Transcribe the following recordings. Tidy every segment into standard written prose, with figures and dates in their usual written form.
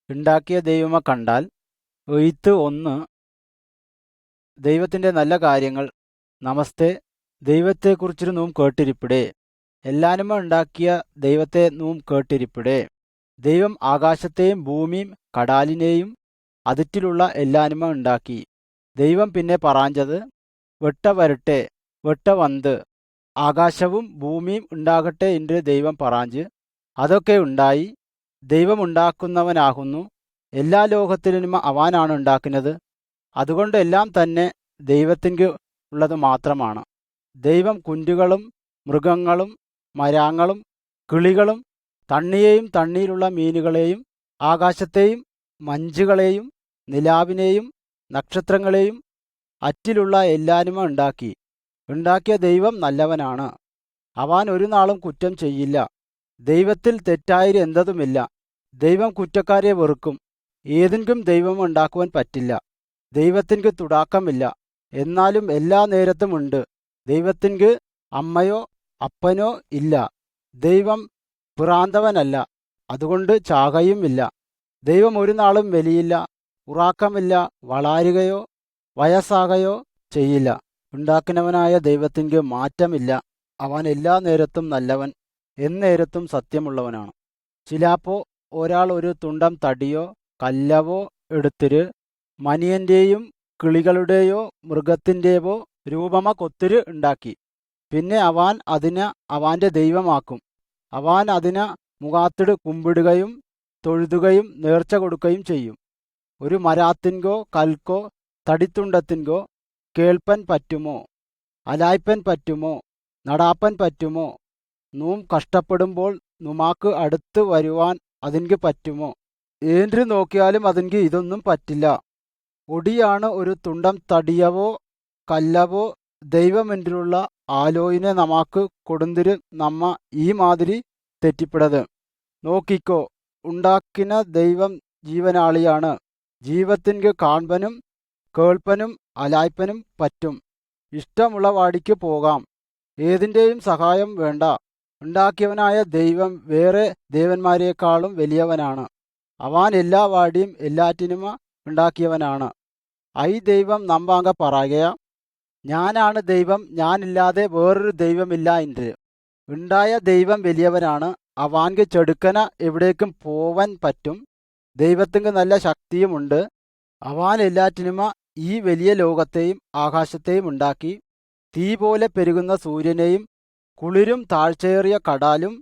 ഉണ്ടാക്കിയ ദൈവമെ കണ്ടാൽ. എഴുത്ത് 1. ദൈവത്തിൻ്റെ നല്ല കാര്യങ്ങൾ. നമസ്തേ. ദൈവത്തെക്കുറിച്ച് നൂം കേട്ടിരിപ്പിടേ. എല്ലാനുമ ഉണ്ടാക്കിയ ദൈവത്തെ നൂം കേട്ടിരിപ്പിടേ. ദൈവം ആകാശത്തെയും ഭൂമിയും കടാലിനെയും അതിറ്റിലുള്ള എല്ലാനുമ ഉണ്ടാക്കി. ദൈവം പിന്നെ പറയാഞ്ചത്, വെട്ട വരട്ടെ, വെട്ട വന്ത്. ആകാശവും ഭൂമിയും ഉണ്ടാകട്ടെ എന്ന് ദൈവം പറയാഞ്ച്. അതൊക്കെ ഉണ്ടായി. ദൈവം ഉണ്ടാക്കുന്നവനാകുന്നു. എല്ലാ ലോകത്തിനും അവനാണ് ഉണ്ടാക്കുന്നത്. അതുകൊണ്ട് എല്ലാം തന്നെ ദൈവത്തിങ്ക് ഉള്ളത് മാത്രമാണ്. ദൈവം കുന്റുകളും മൃഗങ്ങളും മരങ്ങളും കിളികളും തണ്ണിയെയും തണ്ണിയിലുള്ള മീനുകളെയും ആകാശത്തെയും മഞ്ചുകളെയും നിലാവിനെയും നക്ഷത്രങ്ങളെയും അറ്റിലുള്ള എല്ലാനുമ ഉണ്ടാക്കി. ഉണ്ടാക്കിയ ദൈവം നല്ലവനാണ്. അവൻ ഒരു നാളും കുറ്റം ചെയ്യില്ല. ദൈവത്തിൽ തെറ്റായി എന്തതുമില്ല. ദൈവം കുറ്റക്കാരെ വെറുക്കും. ഏതിനും ദൈവം ഉണ്ടാക്കുവാൻ പറ്റില്ല. ദൈവത്തിങ്ക് തുടാക്കമില്ല, എന്നാലും എല്ലാ നേരത്തും ഉണ്ട്. ദൈവത്തിങ്ക് അമ്മയോ അപ്പനോ ഇല്ല. ദൈവം പിറാന്തവനല്ല, അതുകൊണ്ട് ചാകയുമില്ല. ദൈവം ഒരു നാളും വലിയില്ല, ഉറാക്കമില്ല, വളരുകയോ വയസ്സാകയോ ചെയ്യില്ല. ഉണ്ടാക്കുന്നവനായ ദൈവത്തിങ്ക് മാറ്റമില്ല. അവൻ എല്ലാ നേരത്തും നല്ലവൻ, എന്നേരത്തും സത്യമുള്ളവനാണ്. ചിലാപ്പോ ഒരാൾ ഒരു തുണ്ടം തടിയോ കല്ലവോ എടുത്തിര് മനിയന്റെയും കിളികളുടെയോ മൃഗത്തിൻ്റെയോ രൂപമ കൊത്തിര് ഉണ്ടാക്കി. പിന്നെ അവൻ അതിനെ അവൻ്റെ ദൈവമാക്കും. അവൻ അതിനെ മുഖാത്തിട് കുമ്പിടുകയും തൊഴുതുകയും നേർച്ച കൊടുക്കുകയും ചെയ്യും. ഒരു മരാത്തിൻകോ കൽക്കോ തടിത്തുണ്ടത്തിൻകോ കേൾപ്പൻ പറ്റുമോ? അലായ്പൻ പറ്റുമോ? നടാപ്പൻ പറ്റുമോ? നൂം കഷ്ടപ്പെടുമ്പോൾ നുമാക്ക് അടുത്ത് വരുവാൻ അതിൻക്ക് പറ്റുമോ? ഏന്ത് നോക്കിയാലും അതിൻക്ക് ഇതൊന്നും പറ്റില്ല. ഒടിയാണ് ഒരു തുണ്ടം തടിയവോ കല്ലവോ ദൈവമെന്റിലുള്ള ആലോയിനെ നമാക്ക് കൊടുന്തിര് നമ്മ ഈ മാതിരി തെറ്റിപ്പിടത്. നോക്കിക്കോ, ഉണ്ടാക്കിന ദൈവം ജീവനാളിയാണ്. ജീവത്തിൻക്ക് കാൺപനും കേൾപ്പനും അലായ്പനും പറ്റും. ഇഷ്ടമുള്ള വാടിക്ക് പോകാം. ഏതിൻ്റെയും സഹായം വേണ്ട. ഉണ്ടാക്കിയവനായ ദൈവം വേറെ ദേവന്മാരെക്കാളും വലിയവനാണ്. അവൻ എല്ലാ വാടിയും എല്ലാറ്റിനും ഉണ്ടാക്കിയവനാണ്. ദൈവം നമ്പാങ്ക പറയുക, ഞാനാണ് ദൈവം, ഞാനില്ലാതെ വേറൊരു ദൈവമില്ല എന്ന്. ഉണ്ടായ ദൈവം വലിയവനാണ്. അവൻക്ക് ചെടുക്കന എവിടേക്കും പോവാൻ പറ്റും. ദൈവത്തിങ്ക് നല്ല ശക്തിയുമുണ്ട്. അവൻ എല്ലാറ്റിനുമ ഈ വലിയ ലോകത്തെയും ആകാശത്തെയും ഉണ്ടാക്കി. തീ പോലെ പെരുകുന്ന സൂര്യനെയും കുളിരും താഴ്ചയേറിയ കടാലും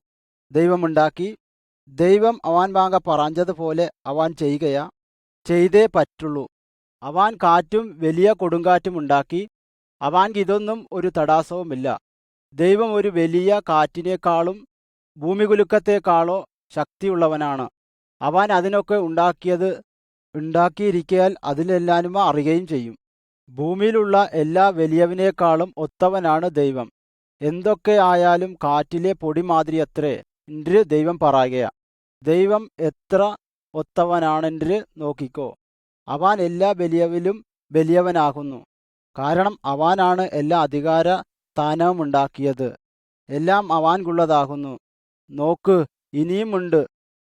ദൈവമുണ്ടാക്കി. ദൈവം അവൻ വാങ്ക പറഞ്ഞതുപോലെ അവൻ ചെയ്യുകയാ, ചെയ്തേ പറ്റുള്ളൂ. അവൻ കാറ്റും വലിയ കൊടുങ്കാറ്റും ഉണ്ടാക്കി. അവൻക്ക് ഇതൊന്നും ഒരു തടാസവുമില്ല. ദൈവം ഒരു വലിയ കാറ്റിനേക്കാളും ഭൂമികുലുക്കത്തെക്കാളോ ശക്തിയുള്ളവനാണ്. അവൻ അതിനൊക്കെ ഉണ്ടാക്കിയിരിക്കയാൽ അതിലെല്ലാനും അറിയുകയും ചെയ്യും. ഭൂമിയിലുള്ള എല്ലാ വലിയവനേക്കാളും ഒത്തവനാണ് ദൈവം. എന്തൊക്കെ ആയാലും കാറ്റിലെ പൊടി മാതിരിയത്രേ എന്ന് ദൈവം പറയുക. ദൈവം എത്ര ഒത്തവനാണെന്ന് നോക്കിക്കോ. അവൻ എല്ലാ വലിയവിലും വലിയവനാകുന്നു. കാരണം അവനാണ് എല്ലാ അധികാര സ്ഥാനവും ഉണ്ടാക്കിയത്. എല്ലാം അവൻകുള്ളതാകുന്നു. നോക്ക്, ഇനിയുമുണ്ട്.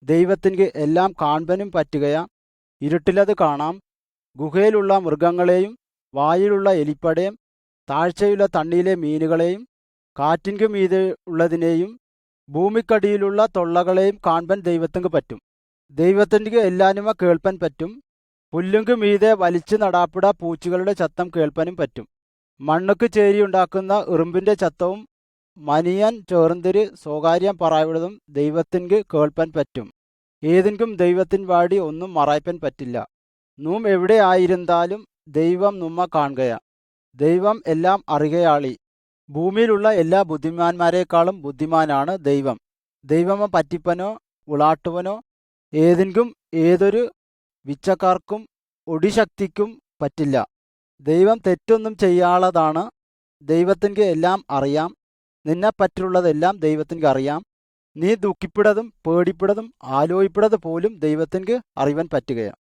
ദൈവത്തിൻക്ക് എല്ലാം കാൺപനും പറ്റുകയാ. ഇരുട്ടിലത് കാണാം. ഗുഹയിലുള്ള മൃഗങ്ങളെയും വായിലുള്ള എലിപ്പടയും താഴ്ചയുള്ള തണ്ണിയിലെ മീനുകളെയും കാറ്റിൻകു മീതെ ഉള്ളതിനെയും ഭൂമിക്കടിയിലുള്ള തൊള്ളകളെയും കാൺപൻ ദൈവത്തിങ്ക് പറ്റും. ദൈവത്തിൻ്റെ എല്ലാനുമ കേൾപ്പൻ പറ്റും. പുല്ലുങ്ക് മീതെ വലിച്ചു നടാപ്പിട പൂച്ചകളുടെ ചത്തം കേൾപ്പനും പറ്റും. മണ്ണുക്ക് ചേരിയുണ്ടാക്കുന്ന ഇറുമ്പിൻ്റെ ചത്തവും മനിയൻ ചേർന്നിര് സ്വകാര്യം പറയുന്നതും ദൈവത്തിൻക്ക് കേൾപ്പൻ പറ്റും. ഏതിനും ദൈവത്തിൻ വാടി ഒന്നും മറയ്പ്പൻ പറ്റില്ല. നൂം എവിടെ ആയിരുന്നാലും ദൈവം നമ്മ കാണുകയാ. ദൈവം എല്ലാം അറിയയാളി. ഭൂമിയിലുള്ള എല്ലാ ബുദ്ധിമാന്മാരെക്കാളും ബുദ്ധിമാനാണ് ദൈവം. ദൈവമ പറ്റിപ്പനോ ഉളാട്ടുവനോ ഏതിനും ഏതൊരു വിച്ചക്കാർക്കും ഒടിശക്തിക്കും പറ്റില്ല. ദൈവം തെറ്റൊന്നും ചെയ്യാളതാണ്. ദൈവത്തിൻക്ക് എല്ലാം അറിയാം. നിന്നെപ്പറ്റുള്ളതെല്ലാം ദൈവത്തിൻക്ക് അറിയാം. നീ ദുഃഖിപ്പിടതും പേടിപ്പിടതും ആലോചിപ്പിടത് പോലും ദൈവത്തിൻക്ക് അറിയാൻ പറ്റുകയാണ്.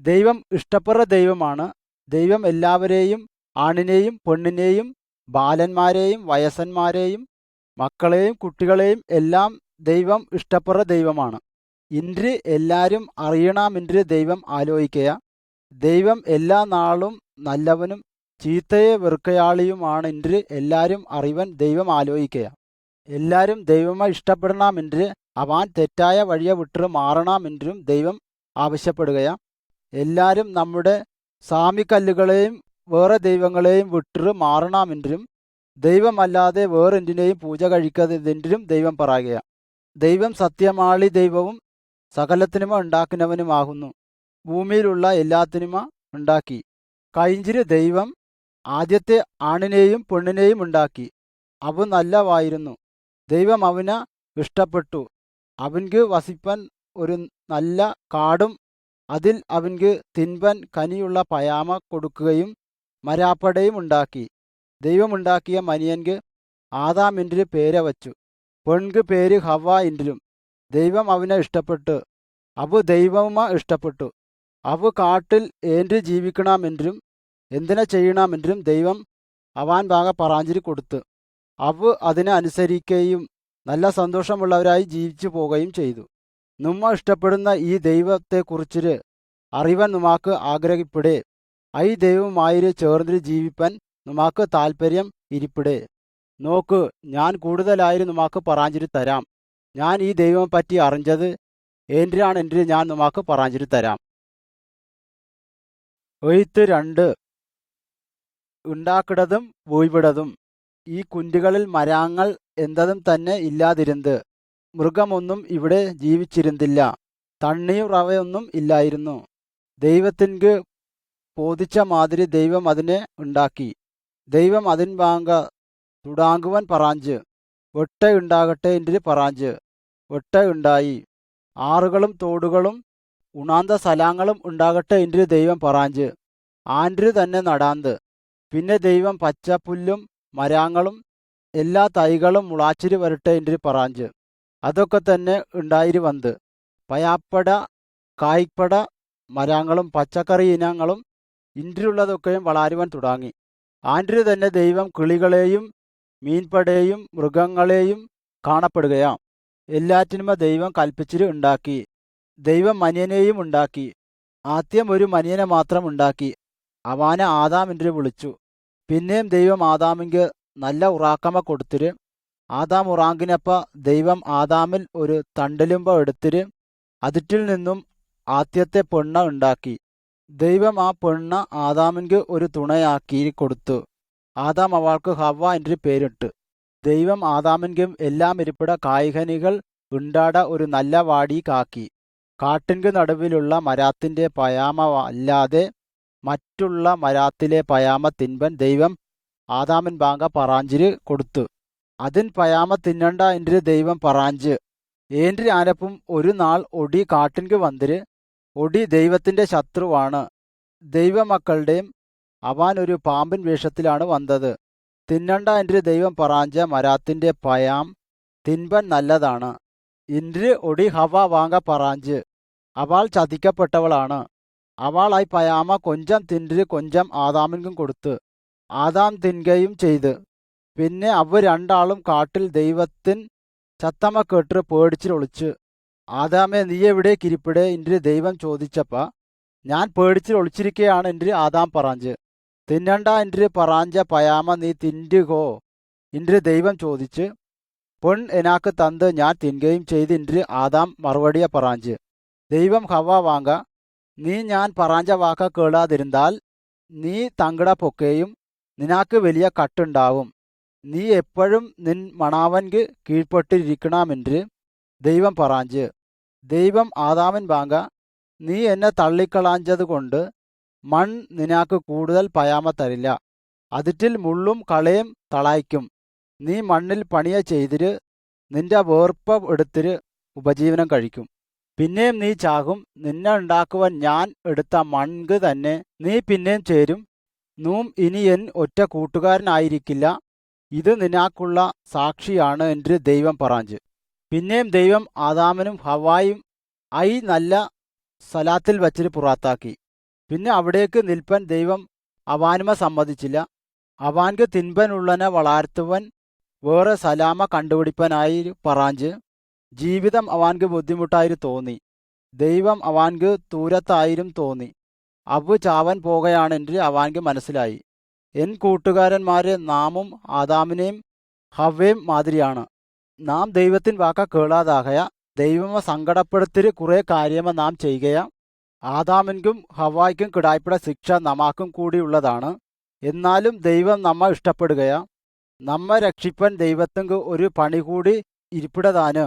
ദൈവം ഇഷ്ടപ്പെടുന്ന ദൈവമാണ്. ദൈവം എല്ലാവരെയും, ആണിനെയും പെണ്ണിനെയും ബാലന്മാരെയും വയസ്സന്മാരെയും മക്കളെയും കുട്ടികളെയും എല്ലാം ദൈവം ഇഷ്ടപ്പെടുന്ന ദൈവമാണ്. ഇன்று എല്ലാരും അറിയണമെன்று ദൈവം ആലോചിക്കയ. ദൈവം എല്ലാ നാളും നല്ലവനും ചീത്തയെ വെറുക്കയാളിയുമാണ് ഇன்று എല്ലാരും അറിവൻ ദൈവം ആലോചിക്കയ. എല്ലാരും ദൈവമെ ഇഷ്ടപ്പെടണമെன்று അവൻ തെറ്റായ വഴിയെ വിട്ട് മാറണമെന്നും ദൈവം ആവശ്യപ്പെടുകയാ. എല്ലാരും നമ്മുടെ സാമിക്കല്ലുകളെയും വേറെ ദൈവങ്ങളെയും വിട്ട് മാറണമെന്നും ദൈവമല്ലാതെ വേറെന്തിനേയും പൂജ കഴിക്കരുതെന്നും ദൈവം പറയുകയാ. ദൈവം സത്യമാളി ദൈവവും സകലത്തിനുമ ഉണ്ടാക്കുന്നവനുമാകുന്നു. ഭൂമിയിലുള്ള എല്ലാത്തിനുമ ഉണ്ടാക്കി. കഴിഞ്ഞിര് ദൈവം ആദ്യത്തെ ആണിനെയും പെണ്ണിനെയും ഉണ്ടാക്കി. അവ നല്ലവായിരുന്നു. ദൈവം അവനെ ഇഷ്ടപ്പെട്ടു. അവൻക്ക് വസിപ്പൻ ഒരു നല്ല കാടും അതിൽ അവൻക്ക് തിൻപൻ കനിയുള്ള പയാമ കൊടുക്കുകയും മരാപ്പടയും ഉണ്ടാക്കി. ദൈവം ഉണ്ടാക്കിയ മനിയൻക്ക് ആദാം എന്നു പേര് വച്ചു. പെൺക്ക് പേര് ഹവ എന്നും. ദൈവം അവനെ ഇഷ്ടപ്പെട്ടു. അവ ദൈവമ ഇഷ്ടപ്പെട്ടു. അവ കാട്ടിൽ ഏന്ത് ജീവിക്കണമെന്നും എന്തിനെ ചെയ്യണമെന്നും ദൈവം അവൻ ഭാഗ പറാഞ്ചിരി കൊടുത്തു. അവ അതിനെ അനുസരിക്കുകയും നല്ല സന്തോഷമുള്ളവരായി ജീവിച്ചു പോകുകയും ചെയ്തു. നമ്മ ഇഷ്ടപ്പെടുന്ന ഈ ദൈവത്തെക്കുറിച്ച് അറിവൻ നമുക്ക് ആഗ്രഹിപ്പെടേ. ഈ ദൈവവുമായി ചേർന്ന് ജീവിപ്പൻ നമുക്ക് താല്പര്യം ഇരിപ്പിടേ. നോക്ക്, ഞാൻ കൂടുതലായി നമുക്ക് പറയാഞ്ചിരി തരാം. ഞാൻ ഈ ദൈവം പറ്റി അറിഞ്ഞത് എന്തിനാണെன்று ഞാൻ നമുക്ക് പറയാഞ്ചിരി തരാം. എഴുത്ത് 2. ഉണ്ടാക്കിടതും വീഴ്വിടതും. ഈ കുന്റുകളിൽ മരങ്ങൾ എന്തതും തന്നെ ഇല്ലാതിരുന്നത്. മൃഗമൊന്നും ഇവിടെ ജീവിച്ചിരുന്നില്ല. തണ്ണിയും റവയൊന്നും ഇല്ലായിരുന്നു. ദൈവത്തിൻക്ക് ബോധിച്ച മാതിരി ദൈവം അതിനെ ഉണ്ടാക്കി. ദൈവം അതിൻ വാങ്ക തുടാങ്കുവൻ പറാഞ്ച്. വെട്ട ഉണ്ടാകട്ടെ என்று പറാഞ്ച്. വെട്ട ഉണ്ടായി. ആറുകളും തോടുകളും ഉണാന്ത സ്ഥലങ്ങളും ഉണ്ടാകട്ടെ என்று ദൈവം പറാഞ്ച്. ആൻഡ് തന്നെ നടാന്ത്. പിന്നെ ദൈവം പച്ചപ്പുല്ലും മരങ്ങളും എല്ലാ തൈകളും മുളാച്ചിരി വരട്ടെ என்று പറാഞ്ച്. അതൊക്കെ തന്നെ ഉണ്ടായിരി വന്ന്. പയാപ്പട കായ്പട മരങ്ങളും പച്ചക്കറി ഇനങ്ങളും ഇൻറിലുള്ളതൊക്കെയും വളരുവാൻ തുടങ്ങി. ആൻഡ് തന്നെ ദൈവം കിളികളെയും മീൻപടയെയും മൃഗങ്ങളെയും കാണപ്പെടുകയാം. എല്ലാറ്റിനുമ ദൈവം കൽപ്പിച്ചിട്ട് ഉണ്ടാക്കി. ദൈവം മനിയനെയും ഉണ്ടാക്കി. ആദ്യം ഒരു മനിയനെ മാത്രം ഉണ്ടാക്കി. അവനെ ആദാം എന്ന് വിളിച്ചു. പിന്നെയും ദൈവം ആദാമിക്ക് നല്ല ഉറാക്കമ കൊടുത്തിട്ട് ആദാം ഉറാങ്കിനപ്പ ദൈവം ആദാമിൽ ഒരു തണ്ടിലുമ്പ എടുത്തിട്ട് അതിറ്റിൽ നിന്നും ആദ്യത്തെ പെണ്ണ ഉണ്ടാക്കി. ദൈവം ആ പെണ്ണ ആദാമിക്ക് ഒരു തുണയാക്കി കൊടുത്തു. ആദാം അവൾക്ക് ഹവ എന്ന് പേരിട്ട്. ദൈവം ആദാമിൻകും എല്ലാം ഇരിപ്പിട കായ്കനികൾ ഉണ്ടാട ഒരു നല്ല വാടി കാക്കി. കാട്ടിൻക്ക് നടുവിലുള്ള മരത്തിന്റെ പയാമ അല്ലാതെ മറ്റുള്ള മരത്തിലെ പയാമ തിൻപൻ ദൈവം ആദാമിൻ ബാങ്ക പറാഞ്ചിര് കൊടുത്തു. അതിൻ പയാമ തിന്നണ്ട എന്ന് ദൈവം പറാഞ്ച്. ഏന്റി ആനപ്പും ഒരു നാൾ ഒടി കാട്ടിൻക്ക് വന്നിര്. ഒടി ദൈവത്തിന്റെ ശത്രുവാണ്. ദൈവമക്കളുടെയും അവൻ ഒരു പാമ്പിൻ വേഷത്തിലാണ് വന്നത്. തിന്നണ്ട എന്ന് ദൈവം പറാഞ്ച മരത്തിന്റെ പയാം തിൻപൻ നല്ലതാണ്. ഇன்று ഒടി ഹവ വാങ്ക പറാഞ്ച്. അവൾ ചതിക്കപ്പെട്ടവളാണ്. അവൾ ആ പയാമ കൊഞ്ചം തിന്നിട്ട് കൊഞ്ചം ആദാമിനും കൊടുത്ത്. ആദാം തിന്നുകയും ചെയ്ത്. പിന്നെ അവ രണ്ടാളും കാട്ടിൽ ദൈവത്തിൻ ചത്തമ കേട്ട് പേടിച്ചിലൊളിച്ച്. ആദാമെ നീ എവിടേക്ക് ഇരിപ്പിടെ എന്ന് ദൈവം ചോദിച്ചപ്പ ഞാൻ പേടിച്ചിൽ ഒളിച്ചിരിക്കുകയാണ് എന്ന് ആദാം പറാഞ്ച്. തിന്നണ്ട എന്ന് പറാഞ്ച പയാമ നീ തിന്നുകോ എന്ന് ദൈവം ചോദിച്ച്. പെൺ എനാക്ക് തന്ന് ഞാൻ തിന്നുകയും ചെയ്ത് എന്ന് ആദാം മറുപടിയ പറാഞ്ച്. ദൈവം ഹവ വാങ്ക നീ ഞാൻ പറാഞ്ച വാക്ക കേളാതിരുന്നാൽ നീ തങ്കട പൊക്കെയും നിനക്ക് വലിയ കട്ടുണ്ടാവും. നീ എപ്പോഴും നിൻ മണാവൻക്ക് കീഴ്പ്പെട്ടിരിക്കണമെന്ന് ദൈവം പറാഞ്ച്. ദൈവം ആദാമൻ വാങ്ക നീ എന്നെ തള്ളിക്കളാഞ്ചത് കൊണ്ട് മൺ നിനക്ക് കൂടുതൽ പയാമ തരില്ല. അതിറ്റിൽ മുള്ളും കളയും തളായ്ക്കും. നീ മണ്ണിൽ പണിയ ചെയ്തിര് നിന്റെ വേർപ്പ എടുത്തിര് ഉപജീവനം കഴിക്കും. പിന്നെയും നീ ചാകും. നിന്നെ ഉണ്ടാക്കുവാൻ ഞാൻ എടുത്ത മൺക് തന്നെ നീ പിന്നെയും ചേരും. നൂം ഇനി എൻ ഒറ്റ കൂട്ടുകാരനായിരിക്കില്ല. ഇത് നിനക്കുള്ള സാക്ഷിയാണ് എന്ന് ദൈവം പറാഞ്ച്. പിന്നെയും ദൈവം ആദാമനും ഹവായും നല്ല സ്ഥലത്തിൽ വച്ചിട്ട് പുറത്താക്കി. പിന്നെ അവിടേക്ക് നിൽപ്പൻ ദൈവം അവാനുമ സമ്മതിച്ചില്ല. അവാൻക്ക് തിൻപനുള്ളനെ വളർത്തുവൻ വേറെ സലാമ കണ്ടുപിടിപ്പനായി പറാഞ്ച്. ജീവിതം അവാൻക്ക് ബുദ്ധിമുട്ടായിരു തോന്നി. ദൈവം അവാൻക്ക് ദൂരത്തായിരും തോന്നി. അവ്വ് ചാവൻ പോകയാണെന്ന് അവാൻക്ക് മനസ്സിലായി. എൻ കൂട്ടുകാരന്മാരെ നാമും ആദാമിനെയും ഹവ്വയും മാതിരിയാണ്. നാം ദൈവത്തിൻ വാക്ക കേളാതാകയ ദൈവമ സങ്കടപ്പെടുത്തിരി കുറെ കാര്യമ നാം ചെയ്യുകയാ. ആദാമിനും ഹവ്വായ്ക്കും കിടായ്പയുടെ ശിക്ഷ നമാക്കും കൂടിയുള്ളതാണ്. എന്നാലും ദൈവം നമ്മ ഇഷ്ടപ്പെടുകയാ. നമ്മ രക്ഷിപ്പൻ ദൈവത്തിങ്ക് ഒരു പണി കൂടി ഇരിപ്പിടതാന്.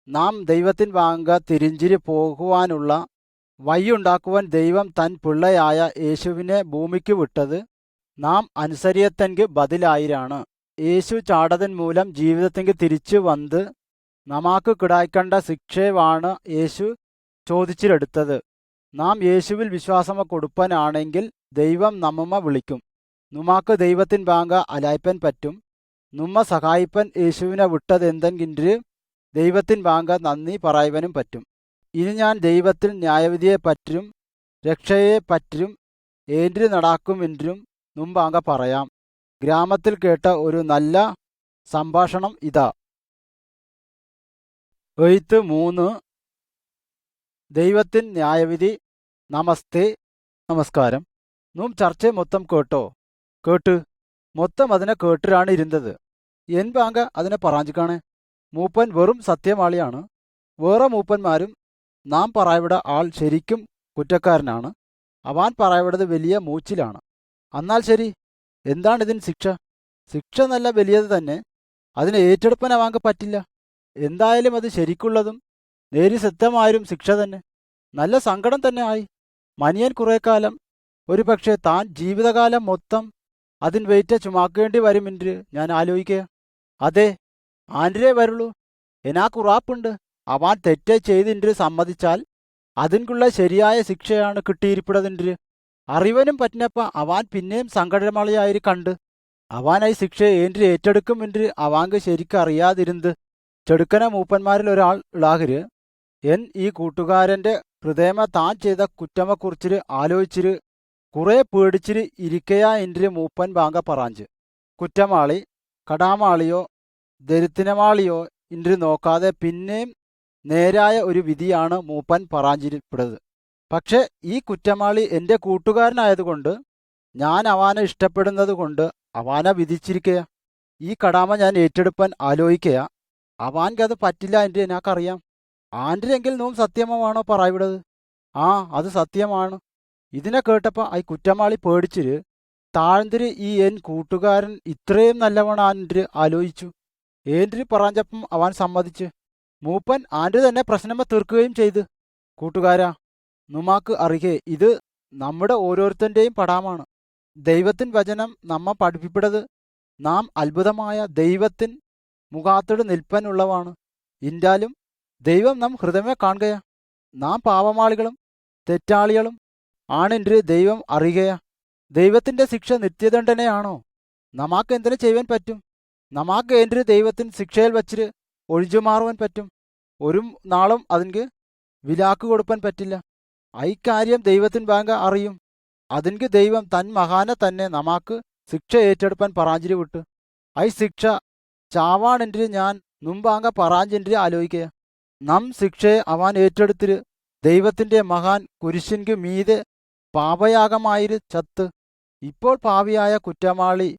നാം ദൈവത്തിൻ വാങ്ക തിരിഞ്ചിരി പോകുവാനുള്ള വഴിയുണ്ടാക്കുവാൻ ദൈവം തൻ പിള്ളയായ യേശുവിനെ ഭൂമിക്ക് വിട്ടത് നാം അനുസരിയത്തെങ്ക് ബദലായിരാണ്. യേശു ചാടതൻ മൂലം ജീവിതത്തിങ്ക് തിരിച്ചു വന്ന് നമാക്ക് കിടായ്ക്കണ്ട ശിക്ഷവാണ് യേശു ചോദിച്ചിരെടുത്തത്. നാം യേശുവിൽ വിശ്വാസമ കൊടുപ്പനാണെങ്കിൽ ദൈവം നമ്മ വിളിക്കും. നുമാക്ക് ദൈവത്തിൻ വാങ്ക അലായ്പൻ പറ്റും. നുമ്മ സഹായിപ്പൻ യേശുവിനെ വിട്ടതെന്തെങ്കില് ദൈവത്തിൻ വാങ്ക നന്ദി പറയുവാനും പറ്റും. ഇനി ഞാൻ ദൈവത്തിൽ ന്യായവിധിയെ പറ്റും രക്ഷയെ പറ്റും ഏന്റി നടാക്കുമെന്നും മുമ്പാങ്ക പറയാം. ഗ്രാമത്തിൽ കേട്ട ഒരു നല്ല സംഭാഷണം ഇതാ. എഴുത്ത് 3. ദൈവത്തിൻ ന്യായവിധി. നമസ്തേ, നമസ്കാരം. നും ചർച്ച മൊത്തം കേട്ടോ? കേട്ട് മൊത്തം അതിനെ കേട്ടിരാണ് ഇരുന്നത്. എൻ ബാങ്ക അതിനെ പറയാഞ്ചിക്കാണ്. മൂപ്പൻ വെറും സത്യമാളിയാണ്. വേറെ മൂപ്പന്മാരും നാം പറയവിടെ ആൾ ശരിക്കും കുറ്റക്കാരനാണ്. അവാൻ പറയവിടത് വലിയ മൂച്ചിലാണ്. എന്നാൽ ശരി, എന്താണിതിന് ശിക്ഷ? ശിക്ഷ നല്ല വലിയത് തന്നെ. അതിനെ ഏറ്റെടുപ്പാൻ അവാങ്ക പറ്റില്ല. എന്തായാലും അത് ശരിക്കുള്ളതും നേരി സത്യമായൊരു ശിക്ഷ തന്നെ. നല്ല സങ്കടം തന്നെ ആയി. മനിയൻ കുറെ കാലം, ഒരു പക്ഷേ താൻ ജീവിതകാലം മൊത്തം അതിൻ വെയിറ്റ് ചുമക്കേണ്ടി വരുമെന്ന് ഞാൻ ആലോചിക്കുക. അതെ, ആൻഡ്രേ വരുള്ളൂ. എനാക്കുറാപ്പുണ്ട് അവാൻ തെറ്റേ ചെയ്തിൻ്റെ സമ്മതിച്ചാൽ അതിനുള്ള ശരിയായ ശിക്ഷയാണ് കിട്ടിയിരിപ്പിടതിൻ്റെ. അറിവനും പറ്റിനപ്പ അവാൻ പിന്നെയും സങ്കടമളിയായി കണ്ട് അവാനായി ശിക്ഷയെ ഏൻ്റെ ഏറ്റെടുക്കുമെന്ന് അവാങ്ക് ശരിക്കറിയാതിരുന്നത്. ചെടുക്കന മൂപ്പന്മാരിൽ ഒരാൾ ഇളാകര് എൻ ഈ കൂട്ടുകാരൻ്റെ ഹൃദയമ താൻ ചെയ്ത കുറ്റമെക്കുറിച്ചിട്ട് ആലോചിച്ചിട്ട് കുറെ പേടിച്ചിട്ട് ഇരിക്കയാ എൻ്റെ മൂപ്പൻ ബാങ്ക പറയാഞ്ച്. കുറ്റമാളി കടാമാളിയോ ദരിദ്രമാളിയോ ഇன்று നോക്കാതെ പിന്നെയും നേരായ ഒരു വിധിയാണ് മൂപ്പൻ പറയാഞ്ചിരിപ്പെടുന്നത്. പക്ഷെ ഈ കുറ്റമാളി എൻ്റെ കൂട്ടുകാരനായതുകൊണ്ട് ഞാൻ അവാനെ ഇഷ്ടപ്പെടുന്നത് കൊണ്ട് അവാനെ വിധിച്ചിരിക്കുക. ഈ കടാമ ഞാൻ ഏറ്റെടുപ്പാൻ ആലോചിക്കുക. അവാൻക്കത് പറ്റില്ല എൻ്റെ എനിക്കറിയാം. ആൻ്റെങ്കിൽ നോം സത്യമാണോ പറയവിടത്? ആ, അത് സത്യമാണ്. ഇതിനെ കേട്ടപ്പോൾ ഈ കുറ്റമാളി പേടിച്ചിട്ട് താഴ്ന്നിര് ഈ എൻ കൂട്ടുകാരൻ ഇത്രയും നല്ലവണ്ണം ആൻ്റെ ആലോചിച്ചു. ഏൻ്റെ പറഞ്ഞപ്പം അവൻ സമ്മതിച്ച്. മൂപ്പൻ ആൻ്റെ തന്നെ പ്രശ്നമ തീർക്കുകയും ചെയ്ത്. കൂട്ടുകാരാ, നുമാക്ക് അറിയേ, ഇത് നമ്മുടെ ഓരോരുത്തൻ്റെയും പടാമാണ്. ദൈവത്തിൻ വചനം നമ്മ പഠിപ്പിപ്പിടത് നാം അത്ഭുതമായ ദൈവത്തിൻ മുഖാത്തോട് നിൽപ്പനുള്ളവാണ്. ഇൻറ്റാലും ദൈവം നാം ഹൃദയമേ കാണുകയാ. നാം പാവമാളികളും തെറ്റാളികളും ആണെன்று ദൈവം അറിയുകയാ. ദൈവത്തിൻ്റെ ശിക്ഷ നിത്യദണ്ഡനയാണോ? നമാക്ക് എന്തിനു ചെയ്യുവാൻ പറ്റും? നമാക്ക് എൻ്റെ ദൈവത്തിൻ ശിക്ഷയിൽ വച്ചിട്ട് ഒഴിച്ചുമാറുവാൻ പറ്റും. ഒരു നാളും അതിന് വിലാക്ക് കൊടുപ്പാൻ പറ്റില്ല. ഐക്കാര്യം ദൈവത്തിൻ ബാങ്ക അറിയും. അതിന് ദൈവം തൻ മഹാനെ തന്നെ നമാക്ക് ശിക്ഷ ഏറ്റെടുപ്പാൻ പറാഞ്ചിരി വിട്ടു. ഐ ശിക്ഷ ചാവാണെன்று ഞാൻ മുമ്പാങ്ക പറാഞ്ചിൻ്റെ ആലോചിക്കുക. നം ശിക്ഷയെ അവൻ ഏറ്റെടുത്തിട്ട് ദൈവത്തിൻ്റെ മഹാൻ കുരിശിൻക്ക് മീതെ പാപയാഗമായിരു ചത്ത്. ഇപ്പോൾ പാവിയായ കുറ്റമാളി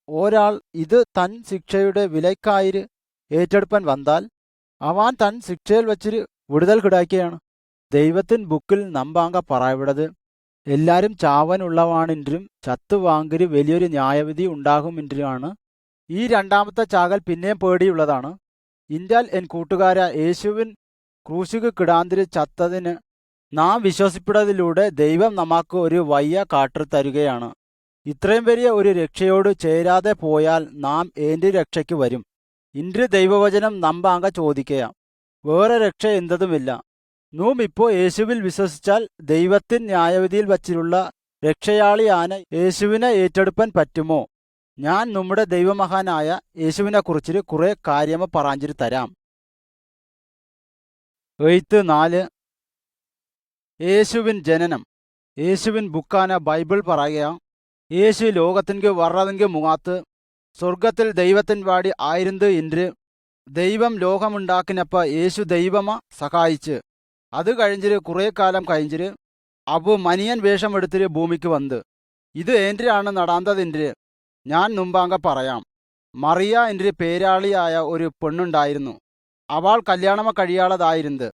ഒരാൾ ഇത് തൻ ശിക്ഷയുടെ വിലയ്ക്കായിര് ഏറ്റെടുപ്പാൻ വന്നാൽ അവൻ തൻ ശിക്ഷയിൽ വച്ചിട്ട് വിടുതൽ കിടാക്കുകയാണ്. ദൈവത്തിൻ ബുക്കിൽ നമ്പാങ്ക പറയവിടത് എല്ലാരും ചാവനുള്ളവാണെങ്കിലും ചത്ത് വാങ്ങിര് വലിയൊരു ന്യായവിധി ഉണ്ടാകുമെന്നാണ്. ഈ രണ്ടാമത്തെ ചാകൽ പിന്നെയും പേടിയുള്ളതാണ്. ഇന്റാൽ എൻ കൂട്ടുകാര, യേശുവിൻ ക്രൂശിക്ക് കിടാന്തിര് ചത്തതിന് നാം വിശ്വസിപ്പിടതിലൂടെ ദൈവം നമുക്ക് ഒരു വയ്യ കാട്ടു തരുകയാണ്. ഇത്രയും വലിയ ഒരു രക്ഷയോട് ചേരാതെ പോയാൽ നാം ഏൻ്റെ രക്ഷയ്ക്ക് വരും? ഇன்று ദൈവവചനം നമ്പാങ്ക ചോദിക്കുക. വേറെ രക്ഷ എന്തതുമില്ല. നാം ഇപ്പോൾ യേശുവിൽ വിശ്വസിച്ചാൽ ദൈവത്തിൻ ന്യായവിധിയിൽ വച്ചിലുള്ള രക്ഷയാളിയാണ് യേശുവിനെ ഏറ്റെടുപ്പാൻ പറ്റുമോ? ഞാൻ നമ്മുടെ ദൈവമഹാനായ യേശുവിനെ കുറിച്ച് കുറെ കാര്യമ പറയാഞ്ചിരി തരാം. എഴുത്ത് 4. യേശുവിൻ ജനനം. യേശുവിൻ ബുക്കാന ബൈബിൾ പറയുക. യേശു ലോകത്തിൻക്ക് വറതിൻക്ക് മുഖാത്ത് സ്വർഗത്തിൽ ദൈവത്തിൻ വാടി ആയിരുന്നു என்று ദൈവം ലോകമുണ്ടാക്കിനപ്പ യേശു ദൈവമ സഹായിച്ച്. അത് കഴിഞ്ഞിട്ട് കുറേ കാലം കഴിഞ്ഞിട്ട് അവു മനിയൻ വേഷം എടുത്തിട്ട് ഭൂമിക്ക് വന്ന്. ഇത് ഏൻ്റെയാണ് നടാന്തതിൻ്റെ ഞാൻ മുമ്പാങ്ക പറയാം. മറിയ എൻ്റെ പേരാളിയായ ഒരു പെണ്ണുണ്ടായിരുന്നു. അവൾ കല്യാണമ കഴിയാളതായിരുന്നത്.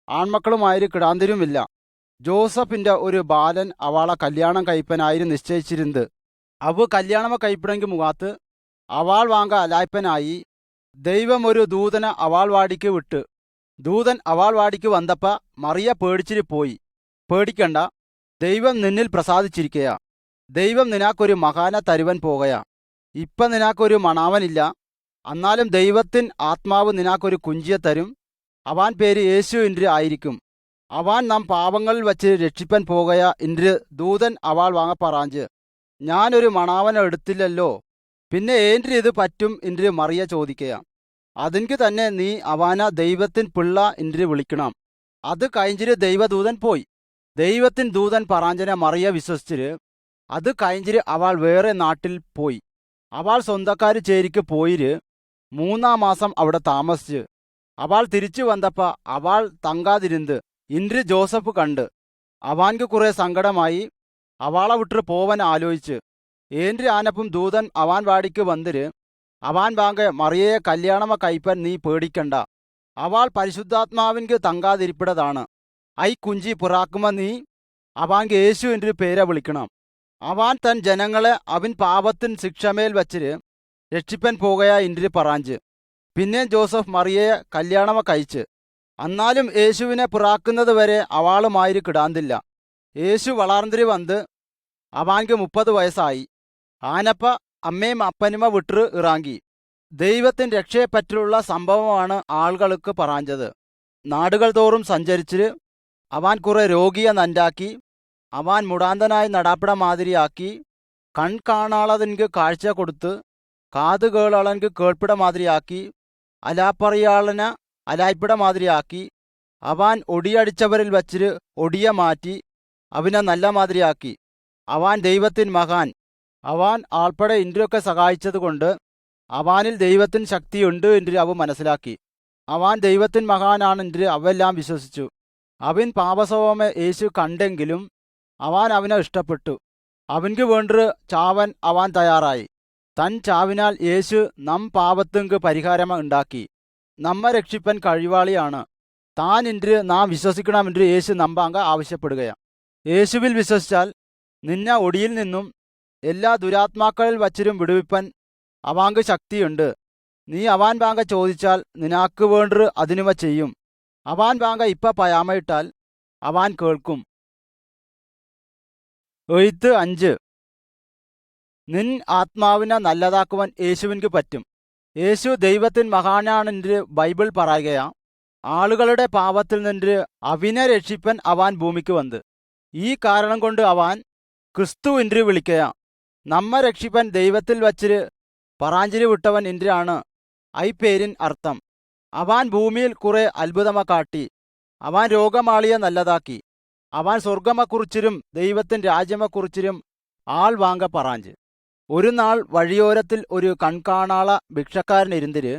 ആൺമക്കളുമായൊരു കിടാന്തിരുമില്ല. ജോസഫിൻ്റെ ഒരു ബാലൻ അവളെ കല്യാണം കഴിപ്പനായി നിശ്ചയിച്ചിരുന്നത്. അവ കല്യാണമ കഴിപ്പണമെങ്കിൽ മുഖാത്ത് അവൾ വാങ്ക അലായ്പനായി. ദൈവം ഒരു ദൂതനെ അവൾ വാടിക്ക് വിട്ട്. ദൂതൻ അവൾ വാടിക്ക് വന്നപ്പ മറിയ പേടിച്ചിട്ട് പോയി. പേടിക്കണ്ട, ദൈവം നിന്നിൽ പ്രസാദിച്ചിരിക്കയാ. ദൈവം നിനക്കൊരു മഹാനെ തരുവൻ പോകയാ. ഇപ്പം നിനക്കൊരു മണാവനില്ല, എന്നാലും ദൈവത്തിൻ ആത്മാവ് നിനക്കൊരു കുഞ്ചിയെ തരും. അവൻ പേര് യേശു ഇன்று ആയിരിക്കും. അവൻ നാം പാപങ്ങളിൽ വച്ച് രക്ഷിപ്പൻ പോകയാ ഇன்று ദൂതൻ അവൾ വാങ്ങ പറയാഞ്ച്. ഞാനൊരു മണാവനെ എടുത്തില്ലല്ലോ, പിന്നെ ഏൻ്റെ ഇത് പറ്റും ഇன்று മറിയ ചോദിക്കയാ. അതിൻക്ക് തന്നെ നീ അവന ദൈവത്തിൻ പിള്ള ഇன்று വിളിക്കണം. അത് കഴിഞ്ഞിട്ട് ദൈവദൂതൻ പോയി. ദൈവത്തിൻ ദൂതൻ പറയാഞ്ചനെ മറിയ വിശ്വസിച്ചിട്ട് അത് കഴിഞ്ഞിട്ട് അവൾ വേറെ നാട്ടിൽ പോയി. അവൾ സ്വന്തക്കാർ ചേരിക്ക് പോയിര് 3 മാസം അവിടെ താമസിച്ച്. അവൾ തിരിച്ചു വന്നപ്പ അവൾ തങ്കാതിരുന്ന് ഇன்று ജോസഫ് കണ്ട്. അവൻക്ക് കുറെ സങ്കടമായി. അവളെ വിട്ട് പോവൻ ആലോചിച്ച്. ഏൻ്റെ ആനപ്പും ദൂതൻ അവൻ വാടിക്ക് വന്നിര് അവൻ വാങ്ക മറിയയെ കല്യാണമ കഴിപ്പൻ നീ പേടിക്കണ്ട. അവൾ പരിശുദ്ധാത്മാവിൻക്ക് തങ്കാതിരിപ്പിടതാണ്. ഐ കുഞ്ചി പുറാക്കുമ നീ അവൻക്ക് യേശു എൻ്റെ പേരെ വിളിക്കണം. അവൻ തൻ ജനങ്ങളെ അവൻ പാപത്തിൻ ശിക്ഷമേൽ വച്ചിര് രക്ഷിപ്പൻ പോകയാ ഇன்று പറയാഞ്ച്. പിന്നെ ജോസഫ് മറിയയെ കല്യാണമ കഴിച്ച്. എന്നാലും യേശുവിനെ പുറാക്കുന്നത് വരെ അവളുമായിര് കിടാന്തില്ല. യേശു വളർന്നിരി വന്ന് അവൻക്ക് 30 വയസ്സായി. ആനപ്പ അമ്മയും അപ്പനുമ വിട്ട് ഇറാങ്കി. ദൈവത്തിൻ രക്ഷയെപ്പറ്റിയുള്ള സംഭവമാണ് ആളുകൾക്ക് പറയാഞ്ചത്. നാടുകൾ തോറും സഞ്ചരിച്ച് അവൻ കുറെ രോഗിയെ നന്നാക്കി. അവൻ മുടാന്തനായി നടാപ്പിട മാതിരിയാക്കി. കൺ കാണാളതിൻക്ക് കാഴ്ച കൊടുത്ത്. കാത് കേളാളൻക്ക് കേൾപ്പിട മാതിരിയാക്കി. അലാപ്പറിയാളന അലായ്പിട മാതിരിയാക്കി. അവൻ ഒടിയടിച്ചവരിൽ വച്ചിട്ട് ഒടിയ മാറ്റി അവനെ നല്ല മാതിരിയാക്കി. അവൻ ദൈവത്തിൻ മഹാൻ. അവൻ ആൾപ്പെടെ ഇൻ്റെയൊക്കെ സഹായിച്ചതുകൊണ്ട് അവനിൽ ദൈവത്തിൻ ശക്തിയുണ്ട് എന്ന് അവ മനസ്സിലാക്കി. അവൻ ദൈവത്തിൻ മഹാനാണെന്ന് അവെല്ലാം വിശ്വസിച്ചു. അവൻ പാപസ്വഭാവമെ യേശു കണ്ടെങ്കിലും അവൻ അവനെ ഇഷ്ടപ്പെട്ടു. അവൻക്ക് വേണ്ടി ചാവൻ അവൻ തയ്യാറായി. തൻ ചാവിനാൽ യേശു നം പാപത്തിങ്ക് പരിഹാരം ഉണ്ടാക്കി. നമ്മെ രക്ഷിപ്പൻ കഴിവാളിയാണ്. താൻ ഇன்று നാം വിശ്വസിക്കണമെന്ന് യേശു നമ്പാങ്ക ആവശ്യപ്പെടുകയാണ്. യേശുവിൽ വിശ്വസിച്ചാൽ നിന്നെ ഒടിയിൽ നിന്നും എല്ലാ ദുരാത്മാക്കളിൽ വച്ചിരും വിടുവിപ്പൻ അവാങ്ക് ശക്തിയുണ്ട്. നീ അവാൻ വാങ്ക ചോദിച്ചാൽ നിനക്ക് വേണ്ടി അതിനുവ ചെയ്യും. അവാൻ വാങ്ക ഇപ്പ പയാമയിട്ടാൽ അവാൻ കേൾക്കും. എഴുത്ത് 5. നിൻ ആത്മാവിനെ നല്ലതാക്കുവാൻ യേശുവിൻക്ക് പറ്റും. യേശു ദൈവത്തിൻ മഹാനാണെന്ന് ബൈബിൾ പറയുകയാ. ആളുകളുടെ പാപത്തിൽ നിന്ന് അവിനെ രക്ഷിപ്പൻ അവൻ ഭൂമിക്ക് വന്ന്. ഈ കാരണം കൊണ്ട് അവൻ ക്രിസ്തു ഇன்று വിളിക്കയാ. നമ്മ രക്ഷിപ്പൻ ദൈവത്തിൽ വച്ചിര് പറാഞ്ചിരി വിട്ടവൻ ഇന്ദ്രാണ് ഐ പേരിൻ അർത്ഥം. അവൻ ഭൂമിയിൽ കുറെ അത്ഭുതമ കാട്ടി. അവൻ രോഗമാളിയെ നല്ലതാക്കി. അവൻ സ്വർഗമെക്കുറിച്ചിരും ദൈവത്തിൻ രാജ്യമെക്കുറിച്ചിരും ആൾ വാങ്ക പറാഞ്ച്. ഒരു നാൾ വഴിയോരത്തിൽ ഒരു കൺകാണാള ഭിക്ഷക്കാരനിരുന്നിര്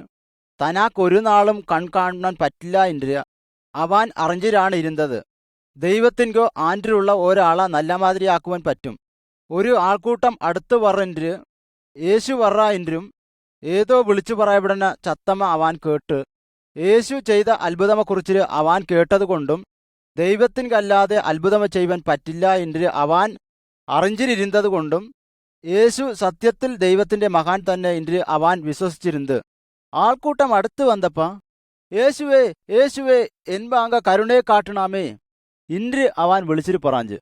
തനാക്കൊരു നാളും കൺകാണാൻ പറ്റില്ല ഇന്ദ്ര അവൻ അറിഞ്ഞിരാണ് ഇരുന്നത്. ദൈവത്തിൻകോ ആൻഡിലുള്ള ഒരാളെ നല്ല മാതിരിയാക്കുവാൻ പറ്റും. ഒരു ആൾക്കൂട്ടം അടുത്ത് വറെன்று യേശു വറ എന്നും ഏതോ വിളിച്ചു പറയപ്പെടുന്ന ചത്തമ്മ അവൻ കേട്ട്. യേശു ചെയ്ത അത്ഭുതമെക്കുറിച്ച് അവൻ കേട്ടതുകൊണ്ടും ദൈവത്തിൻകല്ലാതെ അത്ഭുതമ ചെയ്യുവാൻ പറ്റില്ല എന്ന് അവൻ അറിഞ്ഞിരുന്നതുകൊണ്ടും യേശു സത്യത്തിൽ ദൈവത്തിൻ്റെ മഹാൻ തന്നെ എന്ന് അവൻ വിശ്വസിച്ചിരുന്നത്. ആൾക്കൂട്ടം അടുത്ത് വന്നപ്പ യേശുവേ യേശുവേ എൻപാങ്ക കരുണയെ കാട്ടണമേ ഇன்று അവൻ വിളിച്ചിട്ട് പറഞ്ഞ്.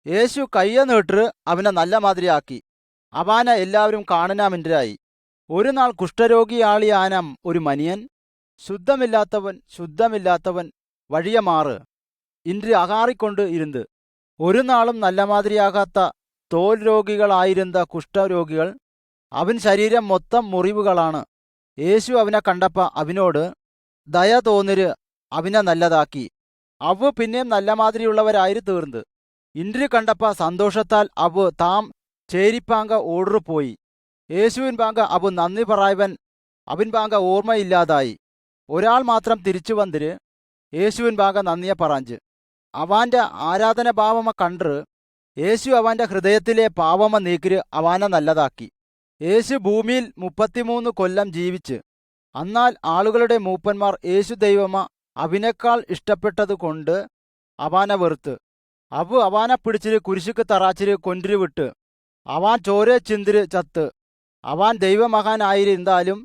യേശു കയ്യ നീട്ട് അവനെ നല്ല മാതിരിയാക്കി. അവനെ എല്ലാവരും കാണനാമിൻ്റായി. ഒരു നാൾ കുഷ്ഠരോഗിയാളിയാനം ഒരു മനിയൻ ശുദ്ധമില്ലാത്തവൻ വഴിയെ മാറ് ഇன்று അകാറിക്കൊണ്ട് ഇരുന്ന്. ഒരു നാളും നല്ല മാതിരിയാകാത്ത തോൽ രോഗികളായിരുന്ന കുഷ്ഠരോഗികൾ. അവൻ ശരീരം മൊത്തം മുറിവുകളാണ്. യേശു അവനെ കണ്ടപ്പ അവനോട് ദയ തോന്നിര് അവനെ നല്ലതാക്കി. അവ പിന്നെയും നല്ല മാതിരിയുള്ളവരായി തീർന്ന്. ഇன்று കണ്ടപ്പ സന്തോഷത്താൽ അവ താം ചേരിപ്പാങ്ക ഓർഡർ പോയി. യേശുവിൻ പാങ്ക അവ നന്ദി പറയവൻ അവൻ പാങ്ക ഓർമ്മയില്ലാതായി. ഒരാൾ മാത്രം തിരിച്ചു വന്നിര് യേശുവിൻ ഭാഗം നന്ദിയെ പറഞ്ഞ്. അവാന്റെ ആരാധന ഭാവമ കണ്ട് യേശു അവന്റെ ഹൃദയത്തിലെ പാവമ നീക്കിര് അവാനെ നല്ലതാക്കി. യേശു ഭൂമിയിൽ 33 കൊല്ലം ജീവിച്ച്. എന്നാൽ ആളുകളുടെ മൂപ്പന്മാർ യേശു ദൈവമ അവനേക്കാൾ ഇഷ്ടപ്പെട്ടത് കൊണ്ട് അവാനെ വെറുത്ത്. അവാനെ പിടിച്ചിര് കുരിശുക്ക് തറാച്ചിര് കൊണ്ടിര് വിട്ട്. അവാൻ ചോര ചിന്തിര് ചത്ത്. അവാൻ ദൈവമഹാനായിരുന്നാലും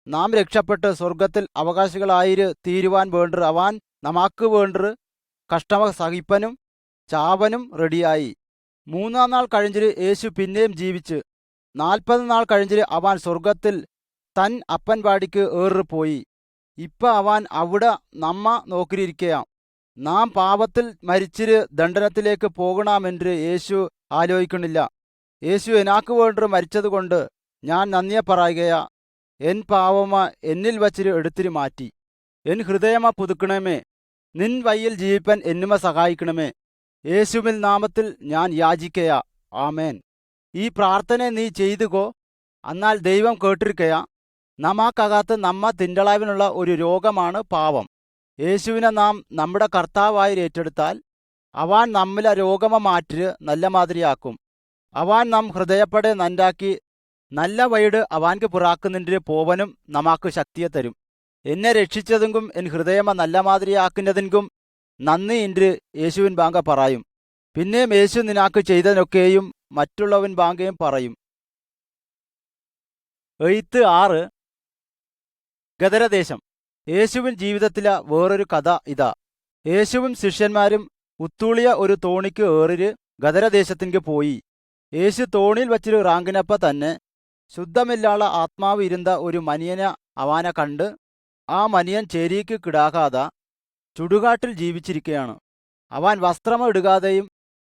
നാം രക്ഷപ്പെട്ട് സ്വർഗത്തിൽ അവകാശികളായിര് തീരുവാൻ വേണ്ടർ അവാൻ നമാക്ക് വേണ്ടർ കഷ്ടമ സഹിപ്പനും ചാവനും റെഡിയായി. 3-ാം നാൾ കഴിഞ്ഞിര് യേശു പിന്നെയും ജീവിച്ച്. 40 നാൾ കഴിഞ്ഞിര് അവാൻ സ്വർഗത്തിൽ തൻ അപ്പൻ പാടിക്ക് പോയി. അവാൻ അവിടെ നമ്മ നോക്കിയിരിക്കയാം. നാം പാപത്തിൽ മരിച്ചിര് ദണ്ഡനത്തിലേക്ക് പോകണമെന്ന് യേശു ആലോചിക്കണില്ല. യേശു എനാക്ക് വേണ്ടർ മരിച്ചതുകൊണ്ട് ഞാൻ നന്ദിയെ പറയുകയാ. എൻ പാവമ എന്നിൽ വച്ചിര് എടുത്തിരി മാറ്റി. എൻ ഹൃദയമ പുതുക്കണമേ. നിൻ വയ്യിൽ ജീവിപ്പൻ എന്നുമ സഹായിക്കണമേ. യേശുവിൻ നാമത്തിൽ ഞാൻ യാചിക്കയാ. ആമേൻ. ഈ പ്രാർത്ഥന നീ ചെയ്തുകോ, എന്നാൽ ദൈവം കേട്ടിരിക്കയാ. നമുക്കകത്ത് നമ്മ തിണ്ടളാവിനുള്ള ഒരു രോഗമാണ് പാവം. യേശുവിനെ നാം നമ്മുടെ കർത്താവായി ഏറ്റെടുത്താൽ അവാൻ നമ്മിലെ രോഗമ മാറ്റിര് നല്ല മാതിരിയാക്കും. അവാൻ നാം ഹൃദയപ്പടെ നന്നാക്കി നല്ല വൈഡ് അവാൻക്ക് പുറാക്കുന്നിൻ്റെ പോവനും നമാക്ക് ശക്തിയെ തരും. എന്നെ രക്ഷിച്ചതെങ്കും എൻ ഹൃദയമ നല്ല മാതിരിയാക്കുന്നതിനും നന്ദി ഇன்று യേശുവിൻ ബാങ്ക പറയും. പിന്നെയും യേശു നിനാക്ക് ചെയ്തതിനൊക്കെയും മറ്റുള്ളവൻ ബാങ്കയും പറയും. എഴുത്ത് 6. ഗദരദേശം. യേശുവിൻ ജീവിതത്തിലെ വേറൊരു കഥ ഇതാ. യേശുവും ശിഷ്യന്മാരും ഉത്തൂളിയ ഒരു തോണിക്ക് ഏറിര് ഗദരദേശത്തിലേക്ക് പോയി. യേശു തോണിയിൽ വച്ചിട്ട് റാങ്കിനപ്പ തന്നെ ശുദ്ധമില്ലാത്ത ആത്മാവ് ഇരുന്ന ഒരു മനിയനെ അവാനെ കണ്ട്. ആ മനിയൻ ചേരിക്ക് കിടാകാതെ ചുടുകാട്ടിൽ ജീവിച്ചിരിക്കുകയാണ്. അവാൻ വസ്ത്രം ഇടുകാതെയും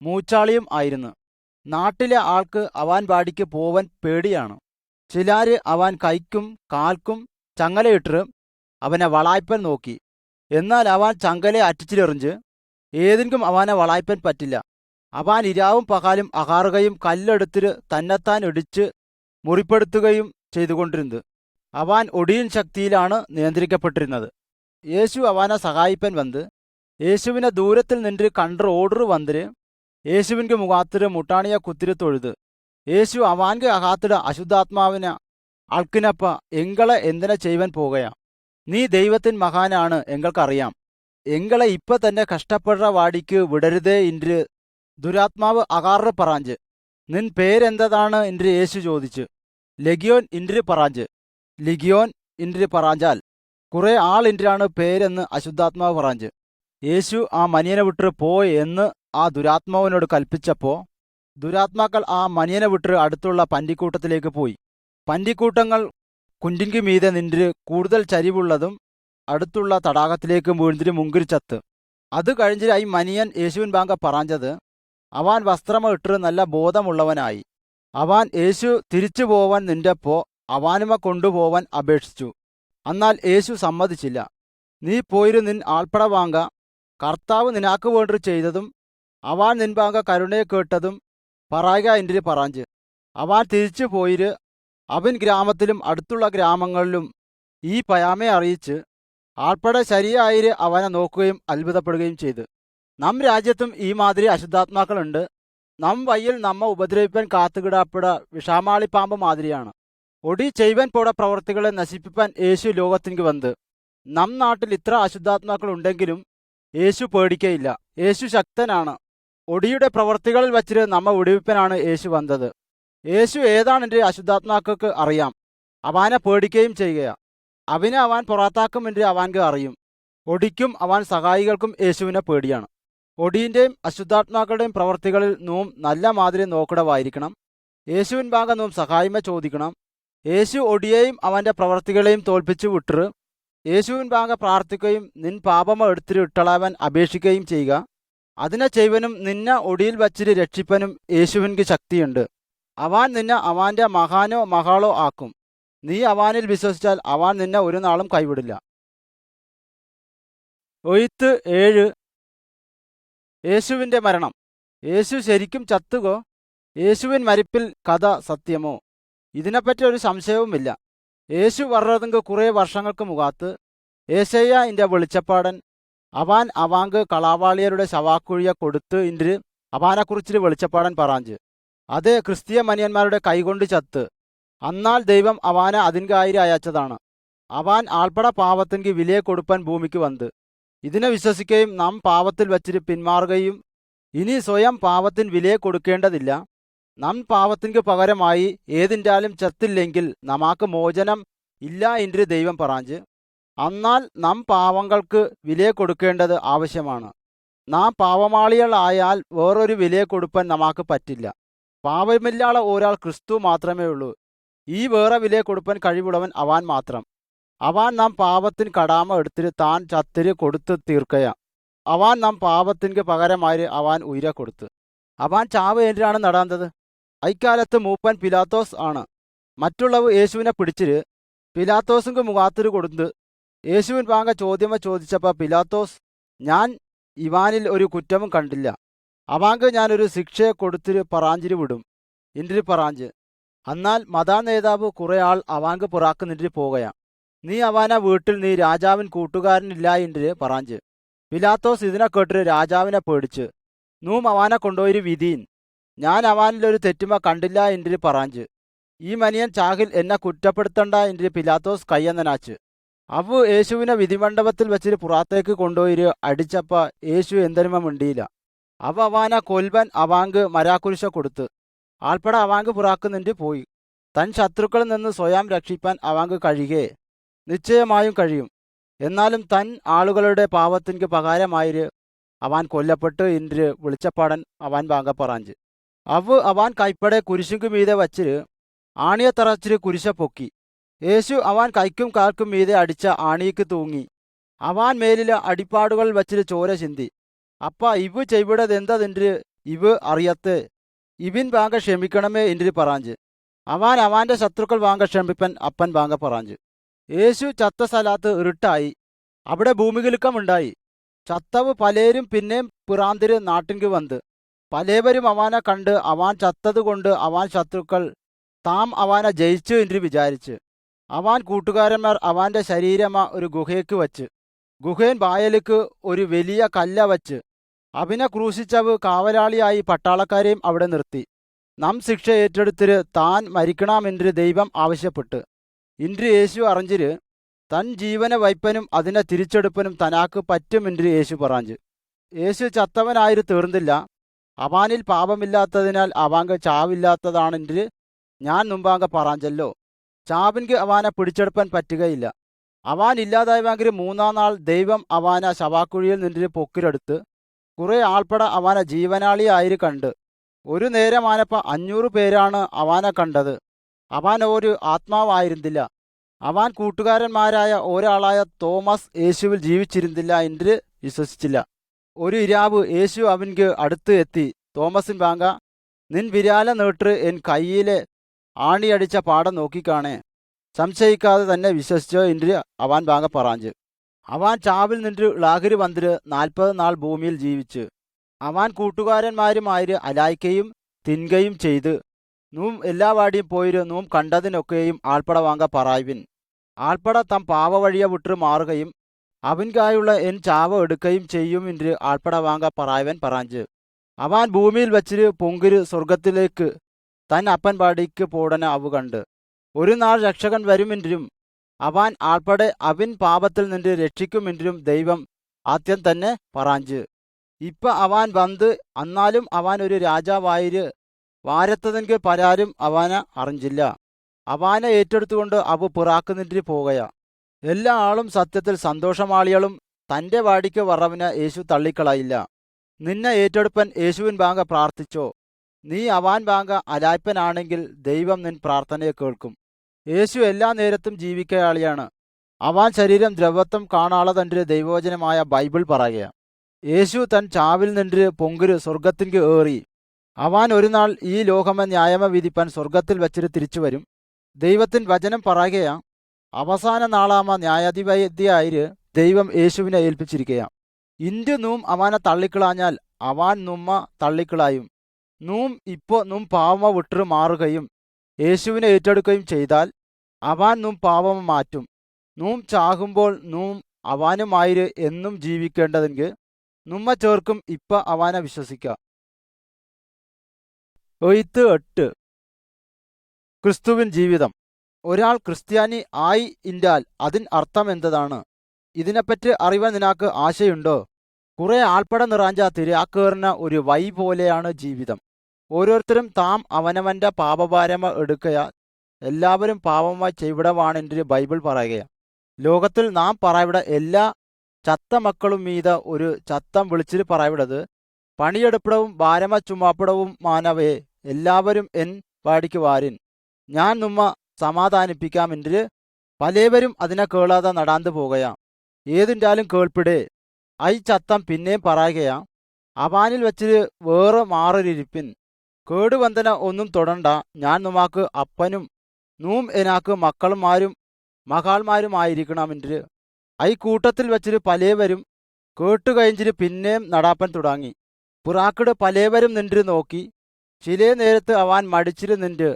മൂച്ചാളിയും ആയിരുന്നു. നാട്ടിലെ ആൾക്ക് അവാൻ പാടിക്ക് പോവൻ പേടിയാണ്. ചിലാര് അവാൻ കൈക്കും കാൽക്കും ചങ്ങലയിട്ട് അവനെ വളായ്പൻ നോക്കി. എന്നാൽ അവാൻ ചങ്കലെ അറ്റിച്ചിലെറിഞ്ഞ് ഏതെങ്കിലും അവനെ വളായ്പൻ പറ്റില്ല. അവാൻ ഇരാവും പകാലും അകാറുകയും കല്ലെടുത്തിട്ട് തന്നെത്താൻ ഇടിച്ച് മുറിപ്പെടുത്തുകയും ചെയ്തുകൊണ്ടിരുന്നത്. അവാൻ ഒടിയൻ ശക്തിയിലാണ് നിയന്ത്രിക്കപ്പെട്ടിരുന്നത്. യേശു അവനെ സഹായിപ്പൻ വന്ന് യേശുവിനെ ദൂരത്തിൽ നിന്ന് കണ്ട് ഓർഡർ വന്നിര് യേശുവിൻ്റെ മുഖാത്തിര് മുട്ടാണിയെ കുത്തിരി തൊഴുത്. യേശു അവാൻക്ക് അകാത്തിട അശുദ്ധാത്മാവിനെ അൾക്കിനപ്പ എങ്കളെ എന്തിനെ ചെയ്യുവാൻ പോകയാ. നീ ദൈവത്തിൻ മഹാനാണ് എങ്ങൾക്കറിയാം. എങ്കളെ ഇപ്പൊ തന്നെ കഷ്ടപ്പെടുற വാടിക്ക് വിടരുതേ ഇன்று ദുരാത്മാവ് അകാറ് പറയാഞ്ച്. നിൻ പേരെന്തതാണ് ഇன்று യേശു ചോദിച്ചു. ലഗിയോൻ ഇன்று പറയാഞ്ച്. ലിഗിയോൻ ഇன்று പറയാഞ്ചാൽ കുറെ ആൾ ഇൻ്റാണ് പേരെന്ന് അശുദ്ധാത്മാവ് പറയാഞ്ച്. യേശു ആ മനിയനെ വിട്ട് പോയി എന്ന് ആ ദുരാത്മാവിനോട് കൽപ്പിച്ചപ്പോ ദുരാത്മാക്കൾ ആ മനിയനെ വിട്ട് അടുത്തുള്ള പന്തിക്കൂട്ടത്തിലേക്ക് പോയി. പന്തിക്കൂട്ടങ്ങൾ കുണ്ടിൻക്ക് മീതെ നിன்று കൂടുതൽ ചരിവുള്ളതും അടുത്തുള്ള തടാകത്തിലേക്ക് വീഴ്ന്നിട്ട് മുങ്കിരി ചത്ത്. അത് കഴിഞ്ഞിട്ട് ഈ മനിയൻ യേശുവിൻ ബാങ്ക പറഞ്ഞത് അവാൻ വസ്ത്രമ ഇട്ട് നല്ല ബോധമുള്ളവനായി. അവാൻ യേശു തിരിച്ചു പോവാൻ നിൻ്റെപ്പോ അവാനുമ കൊണ്ടുപോവാൻ അപേക്ഷിച്ചു. എന്നാൽ യേശു സമ്മതിച്ചില്ല. നീ പോയിരു നിൻ ആൾപ്പട വാങ്ക. കർത്താവ് നിനാക്ക് വേണ്ടി ചെയ്തതും അവാൻ നിൻപാങ്ക കരുണയെ കേട്ടതും പറയുക ഇൻ്റെ പറഞ്ഞ്. അവാൻ തിരിച്ചു പോയിര് അവൻ ഗ്രാമത്തിലും അടുത്തുള്ള ഗ്രാമങ്ങളിലും ഈ പയാമയെ അറിയിച്ച് ആൾപ്പട ശരിയായിര് അവനെ നോക്കുകയും അത്ഭുതപ്പെടുകയും ചെയ്തു. നം രാജ്യത്തും ഈ മാതിരി അശുദ്ധാത്മാക്കളുണ്ട്. നം വയ്യിൽ നമ്മ ഉപദ്രവിപ്പാൻ കാത്തുകിടാപ്പിട വിഷാമാളിപ്പാമ്പ് മാതിരിയാണ്. ഒടി ചെയ്വൻ പോട പ്രവർത്തികളെ നശിപ്പിപ്പാൻ യേശു ലോകത്തിലേക്ക് വന്ന്. നം നാട്ടിൽ ഇത്ര അശുദ്ധാത്മാക്കൾ ഉണ്ടെങ്കിലും യേശു പേടിക്കയില്ല. യേശു ശക്തനാണ്. ഒടിയുടെ പ്രവർത്തികളിൽ വച്ചിട്ട് നമ്മ വിടുവിപ്പനാണ് യേശു വന്നത്. യേശു ഏതാണ് എൻ്റെ അശുദ്ധാത്മാക്കൾക്ക് അറിയാം. അവനെ പേടിക്കുകയും ചെയ്യുക. അവനെ അവൻ പുറത്താക്കും എൻ്റെ അവൻക്ക് അറിയും. ഒടിക്കും അവൻ സഹായികൾക്കും യേശുവിനെ പേടിയാണ്. ഒടിയൻ്റെയും അശുദ്ധാത്മാക്കളുടെയും പ്രവർത്തികളിൽ നോം നല്ല മാതിരി നോക്കിടവായിരിക്കണം. യേശുവിൻ ഭാഗം നോം സഹായമ ചോദിക്കണം. യേശു ഒടിയെയും അവൻ്റെ പ്രവർത്തികളെയും തോൽപ്പിച്ചു വിട്ടു യേശുവിൻ ഭാഗം പ്രാർത്ഥിക്കുകയും നിൻ പാപമ എടുത്തിട്ട് ഇട്ടളവൻ അപേക്ഷിക്കുകയും ചെയ്യുക. അതിനെ ചെയ്വനും നിന്നെ ഒടിയിൽ വച്ചിട്ട് രക്ഷിപ്പനും യേശുവിൻക്ക് ശക്തിയുണ്ട്. അവൻ നിന്നെ അവൻ്റെ മഹാനോ മഹാളോ ആക്കും. നീ അവനിൽ വിശ്വസിച്ചാൽ അവൻ നിന്നെ ഒരു നാളും കൈവിടില്ല. എഴുത്ത് 7. യേശുവിൻ്റെ മരണം. യേശു ശരിക്കും ചത്തുകോ? യേശുവിൻ മരിപ്പിൽ കഥ സത്യമോ? ഇതിനെപ്പറ്റി ഒരു സംശയവുമില്ല. യേശു പറഞ്ഞതെങ്കിൽ കുറേ വർഷങ്ങൾക്ക് മുഖാത്ത് ഏശയ്യ ഇന്റെ വെളിച്ചപ്പാടൻ അവാൻ അവാങ്ക് കളാവാളിയരുടെ ശവാക്കുഴിയെ കൊടുത്ത് ഇன்று അവാനെക്കുറിച്ച് വെളിച്ചപ്പാടൻ പറഞ്ഞ് അത് ക്രിസ്തീയ മനിയന്മാരുടെ കൈകൊണ്ട് ചത്ത് അന്നാൽ ദൈവം അവാനെ അതിൻകായിരം അയച്ചതാണ്. അവാൻ ആൾപ്പട പാവത്തിൻക്ക് വിലയെ കൊടുപ്പാൻ ഭൂമിക്ക് വന്ന് ഇതിനെ വിശ്വസിക്കുകയും നാം പാവത്തിൽ വച്ചിട്ട് പിന്മാറുകയും ഇനി സ്വയം പാവത്തിന് വിലയെ കൊടുക്കേണ്ടതില്ല. നാം പാവത്തിൻക്ക് പകരമായി ഏതിൻ്റാലും ചത്തില്ലെങ്കിൽ നമാക്ക് മോചനം ഇല്ല എന്ന് ദൈവം പറഞ്ഞ് എന്നാൽ നാം പാവങ്ങൾക്ക് വിലയെ കൊടുക്കേണ്ടത് ആവശ്യമാണ്. നാം പാവമാളികളായാൽ വേറൊരു വിലയെ കൊടുപ്പാൻ നമാക്ക് പറ്റില്ല. പാവമില്ലാത്ത ഒരാൾ ക്രിസ്തു മാത്രമേ ഉള്ളൂ. ഈ വേറെ വിലയെ കൊടുപ്പാൻ കഴിവുള്ളവൻ അവാൻ മാത്രം. അവാൻ നാം പാവത്തിന് കടാമ എടുത്തിട്ട് താൻ ചത്തിരി കൊടുത്ത് തീർക്കയാ. അവാൻ നാം പാവത്തിൻക്ക് പകരമായി അവാൻ ഉയര കൊടുത്ത്. അവാൻ ചാവ് എന്തിനാണ് നടാന്തത്? അക്കാലത്ത് മൂപ്പൻ പിലാത്തോസ് ആണ്. മറ്റുള്ളവ യേശുവിനെ പിടിച്ചിട്ട് പിലാത്തോസിന് മുഖാത്തിരി കൊടുത്ത് യേശുവിൻ പാങ്ക ചോദ്യമ ചോദിച്ചപ്പോൾ പിലാത്തോസ് ഞാൻ ഇവാനിൽ ഒരു കുറ്റവും കണ്ടില്ല. അവാങ്ക് ഞാനൊരു ശിക്ഷയെ കൊടുത്തിട്ട് പറാഞ്ചിരി വിടും ഇൻറി പറാഞ്ച്. എന്നാൽ മതാ നേതാവ് കുറെ ആൾ അവാങ്ക് പുറാക്ക് നിന്നിട്ട് പോകയാ. നീ അവാന വീട്ടിൽ നീ രാജാവിൻ കൂട്ടുകാരനില്ല ഇൻറി പറാഞ്ച്. പിലാത്തോസ് ഇതിനെ കേട്ടിട്ട് രാജാവിനെ പേടിച്ച് നൂം അവാനെ കൊണ്ടുപോയി വിധീൻ. ഞാൻ അവാനിലൊരു തെറ്റുമ കണ്ടില്ല ഇൻറി പറാഞ്ച്. ഈ മനിയൻ ചാകിൽ എന്നെ കുറ്റപ്പെടുത്തണ്ട ഇൻറി പിലാത്തോസ് കയ്യെന്നനാച്ച്. അവ യേശുവിനെ വിധിമണ്ഡപത്തിൽ വെച്ചിട്ട് പുറത്തേക്ക് കൊണ്ടുപോയി അടിച്ചപ്പ യേശു എന്തിനുമ മിണ്ടിയില്ല. അവാന കൊൽവൻ അവാങ്ക് മരാക്കുരിശ കൊടുത്ത് ആൾപ്പട അവാങ്ക് പുറാക്ക് നിന്നിട്ട് പോയി. തൻ ശത്രുക്കളിൽ നിന്ന് സ്വയം രക്ഷിപ്പാൻ അവാങ്ക് കഴിയേ? നിശ്ചയമായും കഴിയും. എന്നാലും തൻ ആളുകളുടെ പാവത്തിൻക്ക് പകരമായി avant കൊല്ലപ്പെട്ട് ഇன்று Velichappadan avant Vanga പറാഞ്ച്. Avant കൈപ്പടെ കുരിശുക്ക് മീതെ വച്ചിട്ട് ആണിയെ തറച്ചിട്ട് കുരിശ പൊക്കി. യേശു അവാൻ കൈക്കും കാൽക്കും മീതെ അടിച്ച ആണിക്ക് തൂങ്ങി. അവാൻ മേലിലെ അടിപ്പാടുകൾ വച്ചിട്ട് ചോര ചിന്തി. അപ്പ ഇവ് ചെയ്വിടതെന്തതെன்று ഇവ് അറിയത്ത് ഇവിൻ വാങ്ക ക്ഷമിക്കണമേ ഇൻറി പറാഞ്ച്. അവാൻ അവാന്റെ ശത്രുക്കൾ വാങ്ക ക്ഷമിപ്പൻ അപ്പൻ വാങ്ക പറാഞ്ച്. യേശു ചത്ത സ്ഥലത്ത് ഇരുട്ടായി. അവിടെ ഭൂമികുലുക്കമുണ്ടായി. ചത്തവ് പലേരും പിന്നെയും പിറാന്തിര് നാട്ടിൻക്ക് വന്ന് പലേവരും അവാനെ കണ്ട് അവാൻ ചത്തതുകൊണ്ട് അവാൻ ശത്രുക്കൾ താം അവാനെ ജയിച്ചു ഇൻറി വിചാരിച്ച് അവാൻ കൂട്ടുകാരന്മാർ അവാന്റെ ശരീരമ ഒരു ഗുഹയ്ക്ക് വച്ച് ഗുഹേൻ വായലിക്ക് ഒരു വലിയ കല്ല വച്ച് അവനെ ക്രൂശിച്ചവ് കാവലാളിയായി പട്ടാളക്കാരെയും അവിടെ നിർത്തി. നാം ശിക്ഷ ഏറ്റെടുത്തിട്ട് താൻ മരിക്കണമെന്ന് ദൈവം ആവശ്യപ്പെട്ട് ഇன்று യേശു അറിഞ്ഞിര് തൻ ജീവന വയ്പ്പനും അതിനെ തിരിച്ചെടുപ്പനും തനാക്ക് പറ്റുമെന്ന് യേശു പറഞ്ഞ്. യേശു ചത്തവനായി തീർന്നില്ല. അവാനിൽ പാപമില്ലാത്തതിനാൽ അവാങ്ക് ചാവില്ലാത്തതാണെന്ന് ഞാൻ മുമ്പാങ്ക പറഞ്ഞല്ലോ. ചാവിൻക്ക് അവാനെ പിടിച്ചെടുപ്പാൻ പറ്റുകയില്ല. അവാൻ ഇല്ലാതായവെങ്കിൽ 3-ാം നാൾ ദൈവം അവാന ശവാക്കുഴിയിൽ നിന്നിട്ട് പൊക്കിരെടുത്ത് കുറെ ആൾപ്പട അവാന ജീവനാളിയായി കണ്ട്. ഒരു നേരമാനപ്പ 500 പേരാണ് അവാനെ കണ്ടത്. അവാൻ ഒരു ആത്മാവായിരുന്നില്ല. അവാൻ കൂട്ടുകാരന്മാരായ ഒരാളായ തോമസ് യേശുവിൽ ജീവിച്ചിരുന്നില്ല എന്ന് വിശ്വസിച്ചില്ല. ഒരു ഇരാവ് യേശു അവൻക്ക് അടുത്ത് എത്തി തോമസിൻ വാങ്ക നിൻ വിരാല നീട്ട് എൻ കയ്യിലെ ആണിയടിച്ച പാടം നോക്കിക്കാണേ. സംശയിക്കാതെ തന്നെ വിശ്വസിച്ചോ എന്ന് അവാൻ വാങ്ക പറാഞ്ച്. അവാൻ ചാവിൽ നിன்று ലാഹിരി വന്നിട്ട് 40 നാൾ ഭൂമിയിൽ ജീവിച്ച് അവാൻ കൂട്ടുകാരന്മാരുമായി അലായിക്കയും തിൻകയും ചെയ്ത് നൂം എല്ലാ വാടിയും പോയിര് നൂം കണ്ടതിനൊക്കെയും ആൾപ്പട വാങ്ക പറയവിൻ. ആൾപ്പട തം പാവ വഴിയെ വിട്ട് മാറുകയും അവൻകായുള്ള എൻ ചാവ എടുക്കുകയും ചെയ്യും എന്ന് ആൾപ്പട വാങ്ക പറയവൻ പറാഞ്ച്. അവാൻ ഭൂമിയിൽ വച്ചിട്ട് പൊങ്കിര് സ്വർഗത്തിലേക്ക് തൻ അപ്പൻ പാടിക്ക് പോടന അവ കണ്ട് ഒരു നാൾ രക്ഷകൻ വരുമെന്നും അവാൻ ആൾപ്പടെ അവൻ പാപത്തിൽ നിന്ന് രക്ഷിക്കുമെന്നും ദൈവം ആദ്യം തന്നെ പറാഞ്ച്. ഇപ്പ അവാൻ വന്ന് എന്നാലും അവാൻ ഒരു രാജാവായിര് വാരത്തതെങ്കിൽ പരാരും അവാനെ അറിഞ്ഞില്ല. അവാനെ ഏറ്റെടുത്തുകൊണ്ട് അവ പിറാക്ക് നിന്നിട്ട് പോകയാ. എല്ലാ ആളും സത്യത്തിൽ സന്തോഷമാളികളും തൻ്റെ വാടിക്ക് വറവിനെ യേശു തള്ളിക്കളയില്ല. നിന്നെ ഏറ്റെടുപ്പൻ യേശുവിൻ ബാങ്ക പ്രാർത്ഥിച്ചോ. നീ അവാൻ ബാങ്ക അലായ്പനാണെങ്കിൽ ദൈവം നിൻ പ്രാർത്ഥനയെ കേൾക്കും. യേശു എല്ലാ നേരത്തും ജീവിക്കയാളിയാണ്. അവാൻ ശരീരം ദ്രവത്വം കാണാളതൻ്റെ ദൈവവചനമായ ബൈബിൾ പറയുക. യേശു തൻ ചാവിൽ നിன்று പൊങ്കുര് സ്വർഗത്തിൻക്ക് ഏറി. അവാൻ ഒരു നാൾ ഈ ലോകമ ന്യായമ വിധിപ്പാൻ സ്വർഗത്തിൽ വച്ചിട്ട് തിരിച്ചു വരും. ദൈവത്തിൻ വചനം പറയുകയാ അവസാന നാളാമ ന്യായാധിപതിയായി ദൈവം യേശുവിനെ ഏൽപ്പിച്ചിരിക്കയാ. ഇൻഡ് നൂം അവാനെ തള്ളിക്കളാഞ്ഞാൽ അവാൻ നുമ്മ തള്ളിക്കളായും. നൂം ഇപ്പോ നൂം പാവമ വിട്ടു മാറുകയും യേശുവിനെ ഏറ്റെടുക്കുകയും ചെയ്താൽ അവാൻ നൂം പാവമ മാറ്റും. നൂം ചാകുമ്പോൾ നൂം അവാനുമായിര് എന്നും ജീവിക്കേണ്ടതെങ്കിൽ നമ്മ ചേർക്കും ഇപ്പ അവാനെ വിശ്വസിക്കുക. എഴുത്ത് 8. ക്രിസ്തുവിൻ ജീവിതം. ഒരാൾ ക്രിസ്ത്യാനി ആയി ഇന്റാൽ അതിൻ അർത്ഥം എന്താണ്? ഇതിനെപ്പറ്റി അറിവാൻ നിനക്ക് ആശയുണ്ടോ? കുറെ ആൾപ്പട നിറാഞ്ച തിരാക്കേറിന ഒരു വൈ പോലെയാണ് ജീവിതം. ഓരോരുത്തരും താം അവനവന്റെ പാപഭാരമ എടുക്കയാൽ എല്ലാവരും പാപമായി ചെയ്വിടവാണെന്ന് ബൈബിൾ പറയുകയാണ്. ലോകത്തിൽ നാം പറയവിടെ എല്ലാ ചത്ത മക്കളും മീത ഒരു ചത്തം വിളിച്ചിട്ട് പറയവിടത്, പണിയെടുപ്പിടവും ഭാരമ ചുമപ്പിടവും മാനവയെ എല്ലാവരും എൻ വാടിക്ക് വാരിൻ, ഞാൻ നമ്മ സമാധാനിപ്പിക്കാമെന്ന് പലവരും അതിനെ കേളാതെ നടാന്ത് പോകുകയാ. ഏതിൻ്റാലും കേൾപ്പിടേ ഐ ചത്തം പിന്നെയും പറയുകയാ, അവാനിൽ വെച്ച് വേറെ മാറൊരിപ്പിൻ, കേടുവന്തന ഒന്നും തൊടണ്ട, ഞാൻ നമ്മക്ക് അപ്പനും നൂം എനാക്ക് മക്കളുമാരും മകാൾമാരുമായിരിക്കണമെന്ന്. ഐ കൂട്ടത്തിൽ വെച്ചിട്ട് പലവരും കേട്ടുകഴിഞ്ഞിട്ട് പിന്നെയും നടാപ്പൻ തുടങ്ങി. പുറാക്കിട് പലവരും നിன்று നോക്കി. ചിലേ നേരത്ത് അവാൻ മടിച്ചിട്ട് നിன்று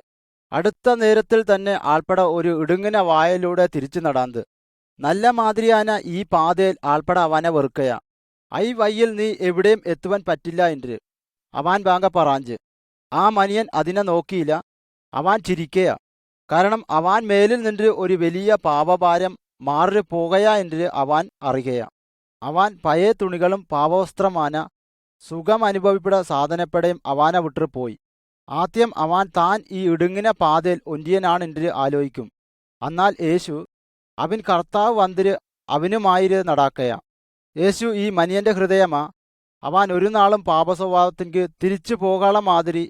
അടുത്ത നേരത്തിൽ തന്നെ ആൾപ്പട ഒരു ഇടുങ്ങിന വായലൂടെ തിരിച്ചു നടാന്ത്. നല്ല മാതിരിയാന ഈ പാതയിൽ ആൾപ്പട അവനെ വെറുക്കയാ. ഐ വയ്യിൽ നീ എവിടെയും എത്തുവാൻ പറ്റില്ല എന്ന് അവാൻ ബാങ്ക പറയാഞ്ച്. ആ മനിയൻ അതിനെ നോക്കിയില്ല. അവാൻ ചിരിക്കയാ. കാരണം അവാൻ മേലിൽ നിന്ന് ഒരു വലിയ പാപഭാരം മാറി പോകയാ എന്ന് അവാൻ അറിയുകയാ. അവാൻ പഴയ തുണികളും പാപവസ്ത്രമാന സുഖം അനുഭവിപ്പിട സാധനപ്പെടയും അവാനെ വിട്ടു പോയി. ആദ്യം അവാൻ താൻ ഈ ഇടുങ്ങിന പാതയിൽ ഒന്റിയനാണെന്ന് ആലോചിക്കും. എന്നാൽ യേശു അവൻ കർത്താവ് വന്നിര് അവനുമായിര് നടാക്കയാ. യേശു ഈ മനിയന്റെ ഹൃദയമാ. അവാൻ ഒരു നാളും പാപസ്വഭാവത്തിക്ക് തിരിച്ചു പോകാള മാതിരി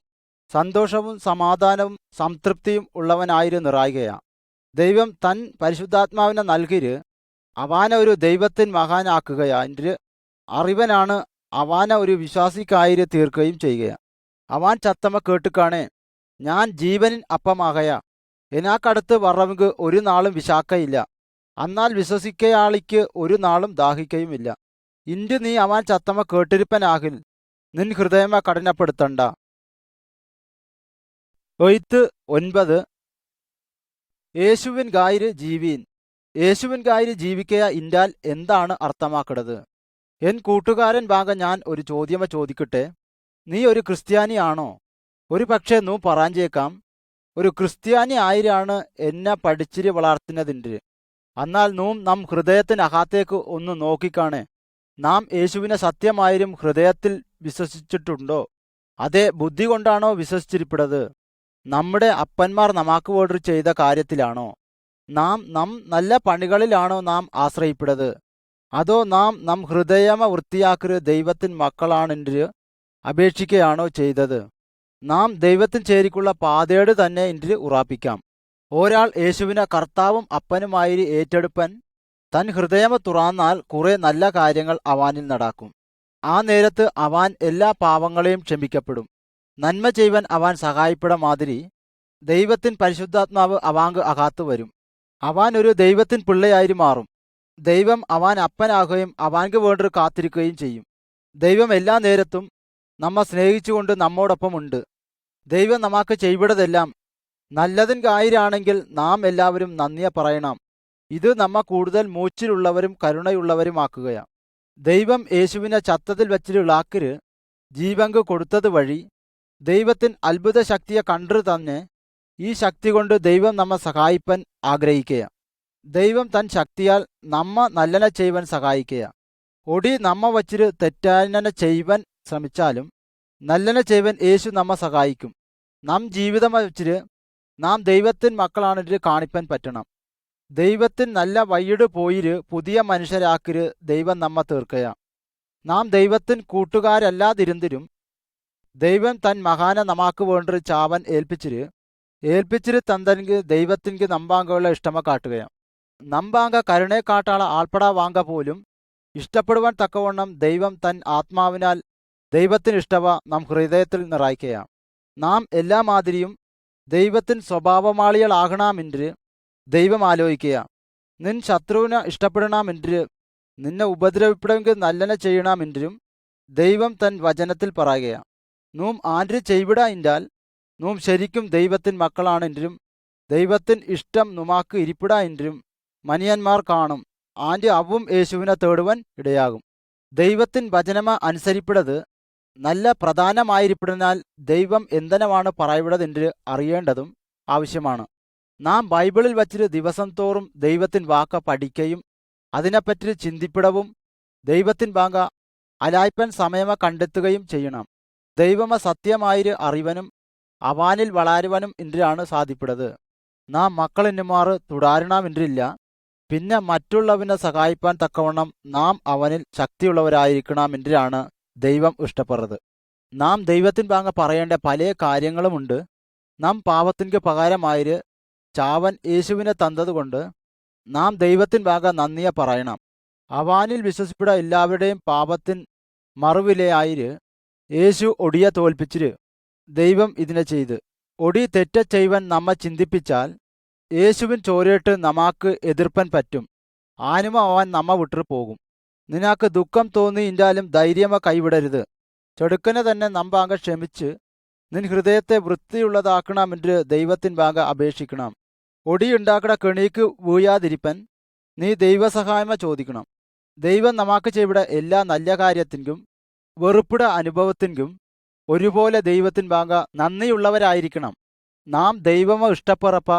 സന്തോഷവും സമാധാനവും സംതൃപ്തിയും ഉള്ളവനായിര് നിറായുകയാ. ദൈവം തൻ പരിശുദ്ധാത്മാവിനെ നൽകിര് അവാനെ ഒരു ദൈവത്തിൻ മഹാനാക്കുകയാ. എൻ്റെ അറിവനാണ് അവാനെ ഒരു വിശ്വാസിക്കായിര് തീർക്കുകയും ചെയ്യുകയാ. അവാൻ ചത്തമ്മ കേട്ടുകാണേ, ഞാൻ ജീവനിൻ അപ്പമാകയാ, എനാക്കടുത്ത് വറവങ്ക് ഒരു നാളും വിശാക്കയില്ല, എന്നാൽ വിശ്വസിക്കയാളിക്ക് ഒരു നാളും ദാഹിക്കയുമില്ല. ഇன்று നീ അവാൻ ചത്തമ്മ കേട്ടിരിപ്പനാകിൽ നിൻ ഹൃദയമ കഠിനപ്പെടുത്തണ്ട. എഴുത്ത് 9. യേശുവിൻ ഗായിര് ജീവിൻ. യേശുവിൻ ഗായിര് ജീവിക്കയ ഇന്റാൽ എന്താണ് അർത്ഥമാക്കണത്? എൻ കൂട്ടുകാരൻ ഭാഗം ഞാൻ ഒരു ചോദ്യമ ചോദിക്കട്ടെ. നീ ഒരു ക്രിസ്ത്യാനിയാണോ? ഒരു പക്ഷേ നൂ പറയാഞ്ചേക്കാം, ഒരു ക്രിസ്ത്യാനി ആയിരാണ് എന്നെ പഠിച്ചിരി വളർത്തുന്നതിൻ്റെ. എന്നാൽ നൂം നം ഹൃദയത്തിനകത്തേക്ക് ഒന്ന് നോക്കിക്കാണേ. നാം യേശുവിനെ സത്യമായും ഹൃദയത്തിൽ വിശ്വസിച്ചിട്ടുണ്ടോ? അതേ ബുദ്ധി കൊണ്ടാണോ വിശ്വസിച്ചിരിപ്പിടത്? നമ്മുടെ അപ്പന്മാർ നമുക്ക് വേണ്ടി ചെയ്ത കാര്യത്തിലാണോ? നാം നല്ല പണികളിലാണോ നാം ആശ്രയിപ്പിടത്? അതോ നാം ഹൃദയമ വൃത്തിയാക്കരു ദൈവത്തിൻ മക്കളാണെന്ന് അപേക്ഷിക്കുകയാണോ ചെയ്തത്? നാം ദൈവത്തിൻ ചേരിക്കുള്ള പാതയോട് തന്നെ ഇன்று ഉറപ്പിക്കാം. ഒരാൾ യേശുവിനെ കർത്താവും അപ്പനുമായി ഏറ്റെടുപ്പൻ തൻ ഹൃദയമ തുറന്നാൽ കുറെ നല്ല കാര്യങ്ങൾ അവാനിൽ നടക്കും. ആ നേരത്ത് അവാൻ എല്ലാ പാവങ്ങളെയും ക്ഷമിക്കപ്പെടും. നന്മ ചെയ്യുവാൻ അവാൻ സഹായിപ്പിട മാതിരി ദൈവത്തിൻ പരിശുദ്ധാത്മാവ് അവാങ്ക് അകാത്തു വരും. അവാൻ ഒരു ദൈവത്തിൻ പിള്ളയായി മാറും. ദൈവം അവാൻ അപ്പനാകുകയും അവാൻക്ക് വേണ്ടി കാത്തിരിക്കുകയും ചെയ്യും. ദൈവം എല്ലാ നേരത്തും നമ്മെ സ്നേഹിച്ചുകൊണ്ട് നമ്മോടൊപ്പം ഉണ്ട്. ദൈവം നമുക്ക് ചെയ്വിടതെല്ലാം നല്ലതിൻകായിരാണെങ്കിൽ നാം എല്ലാവരും നന്ദിയെ പറയണം. ഇത് നമ്മ കൂടുതൽ മൂച്ചിലുള്ളവരും കരുണയുള്ളവരുമാക്കുകയാണ്. ദൈവം യേശുവിനെ ചത്തതിൽ വെച്ചിട്ടുള്ളാക്കിര് ജീവങ്ക് കൊടുത്തത് വഴി ദൈവത്തിൻ അത്ഭുത ശക്തിയെ കണ്ടു തന്നെ ഈ ശക്തി കൊണ്ട് ദൈവം നമ്മെ സഹായിപ്പൻ ആഗ്രഹിക്കുക. ദൈവം തൻ ശക്തിയാൽ നമ്മ നല്ലന ചെയ്യുവാൻ സഹായിക്കുക. ഒടി നമ്മ വച്ചിട്ട് തെറ്റാനന ചെയ്യുവാൻ ശ്രമിച്ചാലും നല്ലന ചെയ്യുവാൻ യേശു നമ്മെ സഹായിക്കും. നാം ജീവിതം വച്ചിട്ട് നാം ദൈവത്തിൻ മക്കളാണിട്ട് കാണിപ്പാൻ പറ്റണം. ദൈവത്തിൻ നല്ല വയ്യിട് പോയിര് പുതിയ മനുഷ്യരാക്കിര് ദൈവം നമ്മ തീർക്കയ. നാം ദൈവത്തിൻ കൂട്ടുകാരല്ലാതിരുന്നിരും ദൈവം തൻ മഹാനെ നമാക്ക് വേണ്ടി ചാവൻ ഏൽപ്പിച്ചിര് തന്തനിക്ക് ദൈവത്തിൻക്ക് നമ്പാങ്കയുള്ള ഇഷ്ടമ കാട്ടുകയാ. നമ്പാങ്ക കരുണയെ കാട്ടാള ആൾപ്പെടാ വാങ്ക പോലും ഇഷ്ടപ്പെടുവാൻ തക്കവണ്ണം ദൈവം തൻ ആത്മാവിനാൽ ദൈവത്തിന് ഇഷ്ടവ നാം ഹൃദയത്തിൽ നിറയ്ക്കയാ. നാം എല്ലാ മാതിരിയും ദൈവത്തിൻ സ്വഭാവമാളികളാകണമെന്ന് ദൈവം ആലോചിക്കുക. നിൻ ശത്രുവിനെ ഇഷ്ടപ്പെടണമെന്ന് നിന്നെ ഉപദ്രവിപ്പെടെങ്കിൽ നല്ലന ചെയ്യണമെന്നും ദൈവം തൻ വചനത്തിൽ പറയുക. നൂം ആര് ചെയ്വിടാ ഇന്റാൽ നൂം ശരിക്കും ദൈവത്തിൻ മക്കളാണെന്നും ദൈവത്തിൻ ഇഷ്ടം നുമാക്ക് ഇരിപ്പിടാ എന്നും മനിയന്മാർ കാണും. ആൻ്റെ അവവും യേശുവിനെ തേടുവൻ ഇടയാകും. ദൈവത്തിൻ വചനമ അനുസരിപ്പിടത് നല്ല പ്രധാനമായിരിപ്പിടനാൽ ദൈവം എന്തെനമാണ് പറയവിടതെന്ന് അറിയേണ്ടതും ആവശ്യമാണ്. നാം ബൈബിളിൽ വച്ചിട്ട് ദിവസം തോറും ദൈവത്തിൻ വാക്ക പഠിക്കയും അതിനെപ്പറ്റി ചിന്തിപ്പിടവും ദൈവത്തിൻ വാങ്ക അലായ്പൻ സമയമ കണ്ടെത്തുകയും ചെയ്യണം. ദൈവമ സത്യമായൊരു അറിവനും അവാനിൽ വളരുവനും ഇന്ദ്രാണ് സാധിപ്പിടത്. നാം മക്കളിന്നുമാറ് തുടരണമില്ല. പിന്നെ മറ്റുള്ളവനെ സഹായിപ്പാൻ തക്കവണ്ണം നാം അവനിൽ ശക്തിയുള്ളവരായിരിക്കണമെന്നാണ് ദൈവം ഇഷ്ടപ്പെടുന്നത്. നാം ദൈവത്തിൻ വാങ്ങ പറയേണ്ട പല കാര്യങ്ങളുമുണ്ട്. നാം പാപത്തിൻ്റെ പകരമായൊരു ചാവൻ യേശുവിനെ തന്നതുകൊണ്ട് നാം ദൈവത്തിൻ വാങ്ങ നന്ദിയെ പറയണം. അവാനിൽ വിശ്വസിപ്പിട എല്ലാവരുടെയും പാപത്തിൻ മറുവിലയായിര് യേശു ഒടിയെ തോൽപ്പിച്ചിര് ദൈവം ഇതിനെ ചെയ്ത്. ഒടി തെറ്റ ചെയ്വൻ നമ്മെ ചിന്തിപ്പിച്ചാൽ യേശുവിൻ ചോരയിട്ട് നമാക്ക് എതിർപ്പൻ പറ്റും. ആനുമ അവൻ നമ്മ വിട്ടു പോകും. നിനക്ക് ദുഃഖം തോന്നിയിട്ടാലും ധൈര്യമ കൈവിടരുത്. ചെടുക്കനെ തന്നെ നമ്പാങ്ക ക്ഷമിച്ച് നിൻ ഹൃദയത്തെ വൃത്തിയുള്ളതാക്കണമെന്ന് ദൈവത്തിൻ വാങ്ക അപേക്ഷിക്കണം. ഒടിയുണ്ടാക്കണ കെണിക്ക് വീഴാതിരിപ്പൻ നീ ദൈവസഹായമ ചോദിക്കണം. ദൈവം നമാക്ക് ചെയ്വിട എല്ലാ നല്ല കാര്യത്തിനും വെറുപ്പിട അനുഭവത്തിനും ഒരുപോലെ ദൈവത്തിൻ വാങ്ക നന്ദിയുള്ളവരായിരിക്കണം. നാം ദൈവമ ഇഷ്ടപ്പുറപ്പ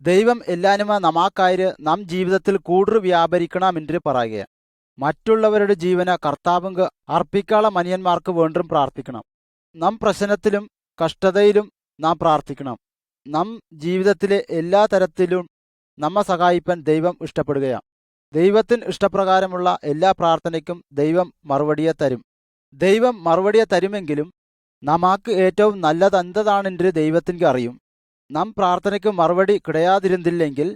ദൈവം എല്ലാനുമ നമാക്കായര് നാം ജീവിതത്തിൽ കൂടുതൽ വ്യാപരിക്കണമെന്ന് പറയുക. മറ്റുള്ളവരുടെ ജീവന കർത്താവിങ്ക് അർപ്പിക്കാള മനിയന്മാർക്ക് വേണ്ടും പ്രാർത്ഥിക്കണം. നാം പ്രശ്നത്തിലും കഷ്ടതയിലും നാം പ്രാർത്ഥിക്കണം. നാം ജീവിതത്തിലെ എല്ലാ തരത്തിലും നമ്മെ സഹായിപ്പാൻ ദൈവം ഇഷ്ടപ്പെടുകയാണ്. ദൈവത്തിന് ഇഷ്ടപ്രകാരമുള്ള എല്ലാ പ്രാർത്ഥനയ്ക്കും ദൈവം മറുപടിയെ തരും. ദൈവം മറുപടിയെ തരുമെങ്കിലും നമാക്ക് ഏറ്റവും നല്ലതെന്തതാണെന്ന് ദൈവത്തിൻ്റെ അറിയും. നാം പ്രാർത്ഥനയ്ക്ക് മറുപടി കിടയാതിരുന്നില്ലെങ്കിൽ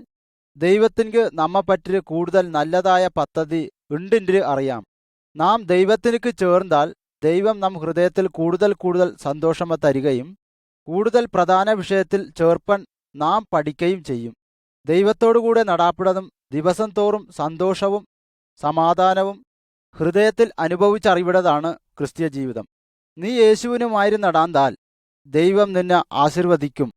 ദൈവത്തിൻ്റെ നമ്മെപ്പറ്റി കൂടുതൽ നല്ലതായ പദ്ധതി ഉണ്ടെന്ന് അറിയാം. നാം ദൈവത്തിനക്ക് ചേർന്നാൽ ദൈവം നാം ഹൃദയത്തിൽ കൂടുതൽ സന്തോഷമ തരികയും കൂടുതൽ പ്രധാന വിഷയത്തിൽ ചേർപ്പൻ നാം പഠിക്കുകയും ചെയ്യും. ദൈവത്തോടുകൂടെ നടാപ്പിടതും ദിവസം തോറും സന്തോഷവും സമാധാനവും ഹൃദയത്തിൽ അനുഭവിച്ചറിവിടതാണ് ക്രിസ്തീയ ജീവിതം. നീ യേശുവിനുമായിരുന്നു നടാന്താൽ ദൈവം നിന്നെ ആശീർവദിക്കും.